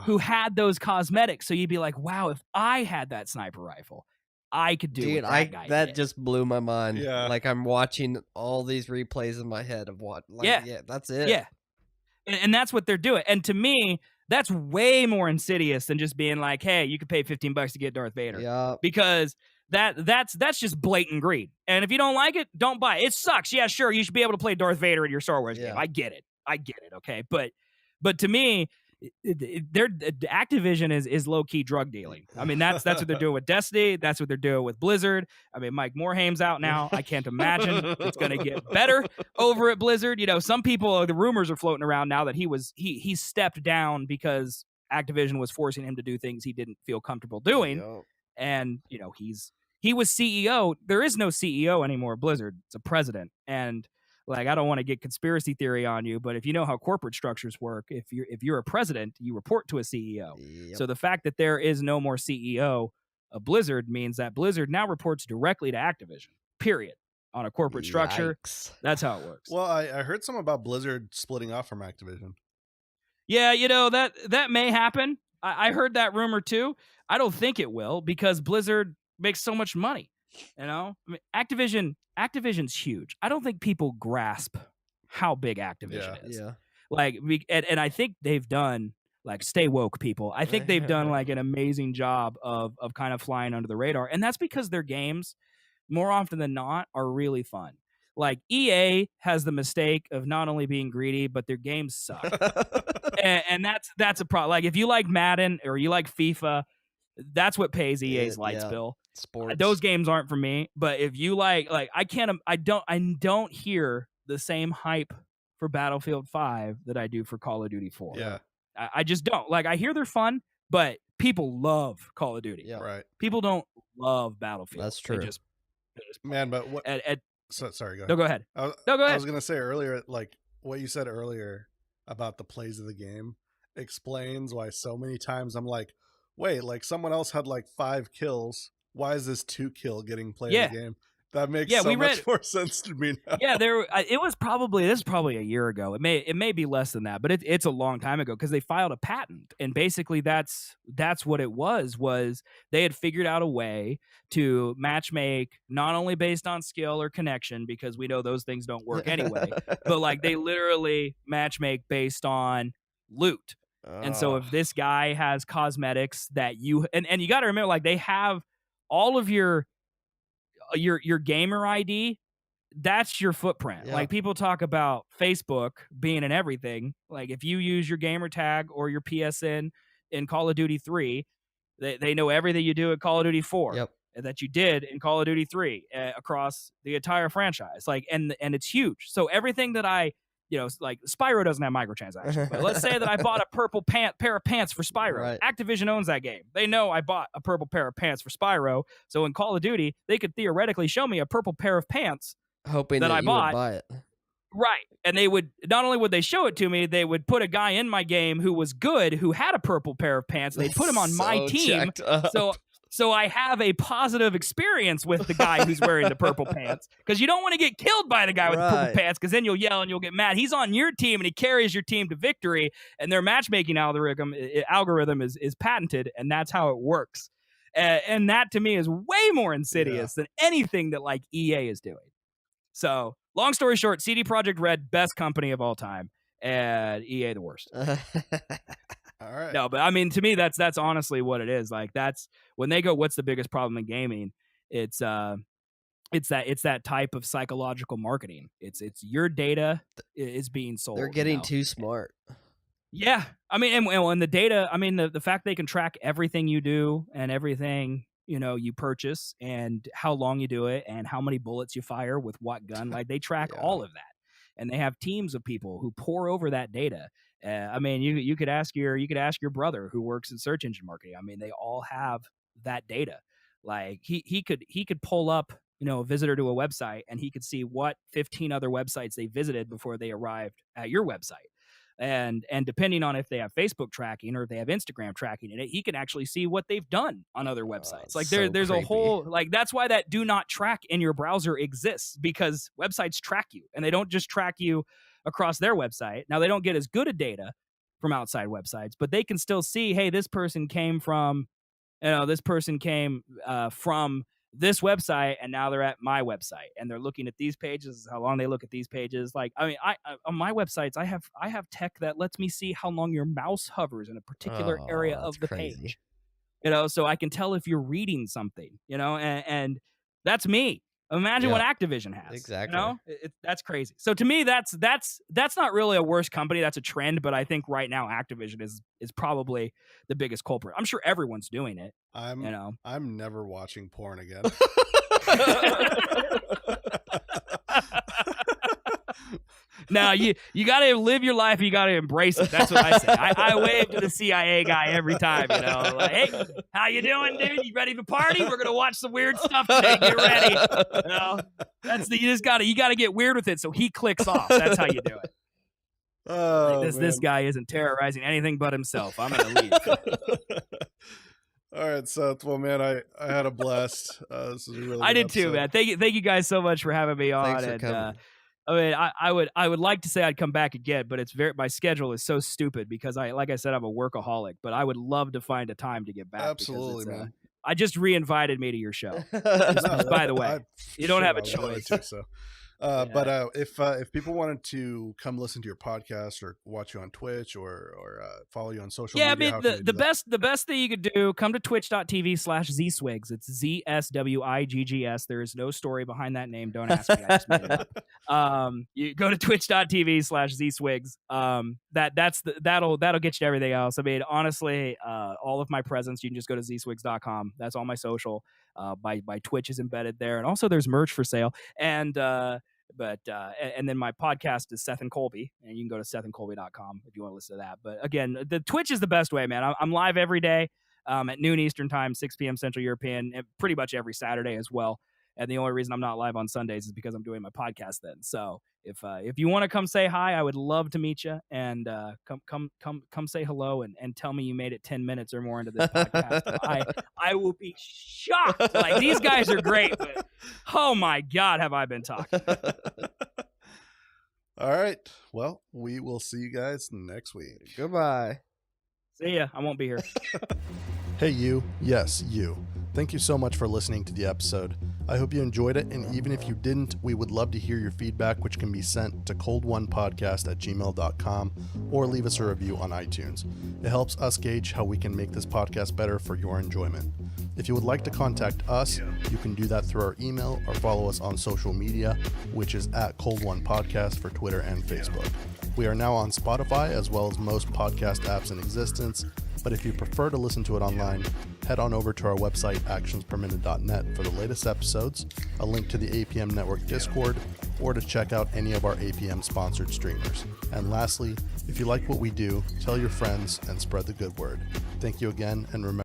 [SPEAKER 5] who had those cosmetics. So you'd be like, wow, if I had that sniper rifle, I could do what that guy
[SPEAKER 4] that
[SPEAKER 5] did.
[SPEAKER 4] just blew my mind. Like, I'm watching all these replays in my head of what. Like, that's it.
[SPEAKER 5] Yeah, and that's what they're doing. And to me, that's way more insidious than just being like, hey, you could pay $15 to get Darth Vader. Because that's just blatant greed. And if you don't like it, don't buy it. It sucks. Yeah, sure, you should be able to play Darth Vader in your Star Wars game. I get it. Okay, but to me, Activision is low key drug dealing. I mean, that's what they're doing with Destiny. That's what they're doing with Blizzard. I mean, Mike Morhame's out now. I can't imagine it's going to get better over at Blizzard. You know, some people, the rumors are floating around now that he stepped down because Activision was forcing him to do things he didn't feel comfortable doing. And you know, he was CEO. There is no CEO anymore at Blizzard. It's a president. And like, I don't want to get conspiracy theory on you, but if you know how corporate structures work, if you're a president, you report to a CEO. So the fact that there is no more CEO of Blizzard means that Blizzard now reports directly to Activision, period, on a corporate structure. That's how it works.
[SPEAKER 1] Well, I heard something about Blizzard splitting off from Activision.
[SPEAKER 5] Yeah, you know, that may happen. I heard that rumor too. I don't think it will, because Blizzard makes so much money. You know, I mean, Activision's huge. I don't think people grasp how big Activision is. Like, and I think they've done, like, stay woke, people. I think they've done like an amazing job of kind of flying under the radar, and that's because their games, more often than not, are really fun. Like, EA has the mistake of not only being greedy, but their games suck, and that's a problem. Like, if you like Madden or you like FIFA, that's what pays EA's lights bill.
[SPEAKER 4] Sports.
[SPEAKER 5] Those games aren't for me. But if you like I don't hear the same hype for Battlefield 5 that I do for Call of Duty 4.
[SPEAKER 1] Yeah.
[SPEAKER 5] I just don't. Like, I hear they're fun, but people love Call of Duty.
[SPEAKER 4] Yeah.
[SPEAKER 1] Right.
[SPEAKER 5] People don't love Battlefield.
[SPEAKER 4] That's true.
[SPEAKER 5] They just
[SPEAKER 1] Man, but what?
[SPEAKER 5] so,
[SPEAKER 1] sorry, go ahead.
[SPEAKER 5] No, go ahead.
[SPEAKER 1] No,
[SPEAKER 5] go ahead.
[SPEAKER 1] I was gonna say earlier, like what you said earlier about the plays of the game explains why so many times I'm like, wait, like someone else had like 5 kills. Why is this 2 kill getting played in the game? That makes much more sense to me now.
[SPEAKER 5] Yeah, it was probably a year ago. It may be less than that, but it's a long time ago because they filed a patent, and basically that's what it was they had figured out a way to matchmake not only based on skill or connection, because we know those things don't work anyway, but like they literally matchmake based on loot. And so if this guy has cosmetics that you and you got to remember, like, they have all of your gamer ID, that's your footprint.
[SPEAKER 4] Yeah.
[SPEAKER 5] Like, people talk about Facebook being in everything. Like, if you use your gamer tag or your PSN in Call of Duty 3, they know everything you do at Call of Duty 4.
[SPEAKER 4] Yep.
[SPEAKER 5] That you did in Call of Duty 3 across the entire franchise. Like, and it's huge. So everything that like Spyro doesn't have microtransactions, but let's say that I bought a purple pair of pants for Spyro.
[SPEAKER 4] Right.
[SPEAKER 5] Activision owns that game. They know I bought a purple pair of pants for Spyro. So in Call of Duty, they could theoretically show me a purple pair of pants
[SPEAKER 4] hoping
[SPEAKER 5] that I
[SPEAKER 4] you
[SPEAKER 5] bought.
[SPEAKER 4] would buy it.
[SPEAKER 5] Right. And they would, not only would they show it to me, they would put a guy in my game who was good, who had a purple pair of pants. They'd put him on my team. So I have a positive experience with the guy who's wearing the purple pants, because you don't want to get killed by the guy with the purple pants, because then you'll yell and you'll get mad. He's on your team and he carries your team to victory, and their matchmaking algorithm is patented, and that's how it works. And that to me is way more insidious than anything that like EA is doing. So long story short, CD Projekt Red, best company of all time, and EA the worst.
[SPEAKER 1] All right.
[SPEAKER 5] No, but I mean, to me, that's honestly what it is. Like, that's when they go, what's the biggest problem in gaming? It's that type of psychological marketing. It's your data is being sold.
[SPEAKER 4] They're getting too smart.
[SPEAKER 5] Yeah. I mean, and the data, I mean, the fact they can track everything you do and everything, you purchase, and how long you do it and how many bullets you fire with what gun, like they track all of that. And they have teams of people who pore over that data. I mean, you could ask your brother who works in search engine marketing. I mean, they all have that data. Like he could pull up, a visitor to a website, and he could see what 15 other websites they visited before they arrived at your website. And depending on if they have Facebook tracking or if they have Instagram tracking in it, he can actually see what they've done on other websites. Like there's a whole, like, that's why that do not track in your browser exists, because websites track you, and they don't just track you across their website. Now, they don't get as good a data from outside websites, but they can still see, hey, this person came from this website, and now they're at my website, and they're looking at these pages, how long they look at these pages. Like, I mean, I on my websites, I have tech that lets me see how long your mouse hovers in a particular area of the page, so I can tell if you're reading something, and that's me. Imagine what Activision has.
[SPEAKER 4] Exactly.
[SPEAKER 5] That's crazy. So to me, that's not really a worse company. That's a trend. But I think right now Activision is probably the biggest culprit. I'm sure everyone's doing it.
[SPEAKER 1] I'm never watching porn again.
[SPEAKER 5] Now you got to live your life. You got to embrace it. That's what I say. I wave to the CIA guy every time. Like, hey, how you doing, dude? You ready to party? We're gonna watch some weird stuff today. Get ready. You got to get weird with it. So he clicks off. That's how you do it.
[SPEAKER 1] Oh,
[SPEAKER 5] like this guy isn't terrorizing anything but himself. I'm gonna leave.
[SPEAKER 1] All right, Seth. Well, man, I had a blast. This was a really.
[SPEAKER 5] I did
[SPEAKER 1] episode.
[SPEAKER 5] too, man. Thank you guys so much for having me on.
[SPEAKER 4] Thanks for coming.
[SPEAKER 5] I mean, I would like to say I'd come back again, but my schedule is so stupid because like I said, I'm a workaholic. But I would love to find a time to get back.
[SPEAKER 1] Absolutely, man.
[SPEAKER 5] I just re-invited me to your show. Just by the way, you don't have a choice.
[SPEAKER 1] But if people wanted to come listen to your podcast or watch you on Twitch or follow you on social media,
[SPEAKER 5] I mean, the best thing you could do, come to twitch.tv/Zswiggs. It's ZSWIGGS. There is no story behind that name. Don't ask me. I just made it up. You go to twitch.tv/Zswiggs. That'll get you to everything else. I mean, honestly, all of my presence, you can just go to zswiggs.com. That's all my social. My Twitch is embedded there, and also there's merch for sale. And then my podcast is Seth and Colby, and you can go to sethandcolby.com if you want to listen to that. But again, the Twitch is the best way, man. I'm live every day at noon Eastern time, 6 p.m. Central European, and pretty much every Saturday as well. And the only reason I'm not live on Sundays is because I'm doing my podcast then. So if you want to come say hi, I would love to meet you, and come say hello and tell me you made it 10 minutes or more into this podcast. I will be shocked. Like, these guys are great, but oh my God, have I been talking.
[SPEAKER 1] All right. Well, we will see you guys next week.
[SPEAKER 4] Goodbye.
[SPEAKER 5] See ya. I won't be here.
[SPEAKER 1] Hey, you. Yes, you. Thank you so much for listening to the episode. I hope you enjoyed it, and even if you didn't, we would love to hear your feedback, which can be sent to coldonepodcast@gmail.com or leave us a review on iTunes. It helps us gauge how we can make this podcast better for your enjoyment. If you would like to contact us, you can do that through our email or follow us on social media, which is @Cold1Podcast for Twitter and Facebook. We are now on Spotify as well as most podcast apps in existence, but if you prefer to listen to it online, head on over to our website, actionsperminute.net, for the latest episodes, a link to the APM Network Discord, or to check out any of our APM sponsored streamers. And lastly, if you like what we do, tell your friends and spread the good word. Thank you again, and remember,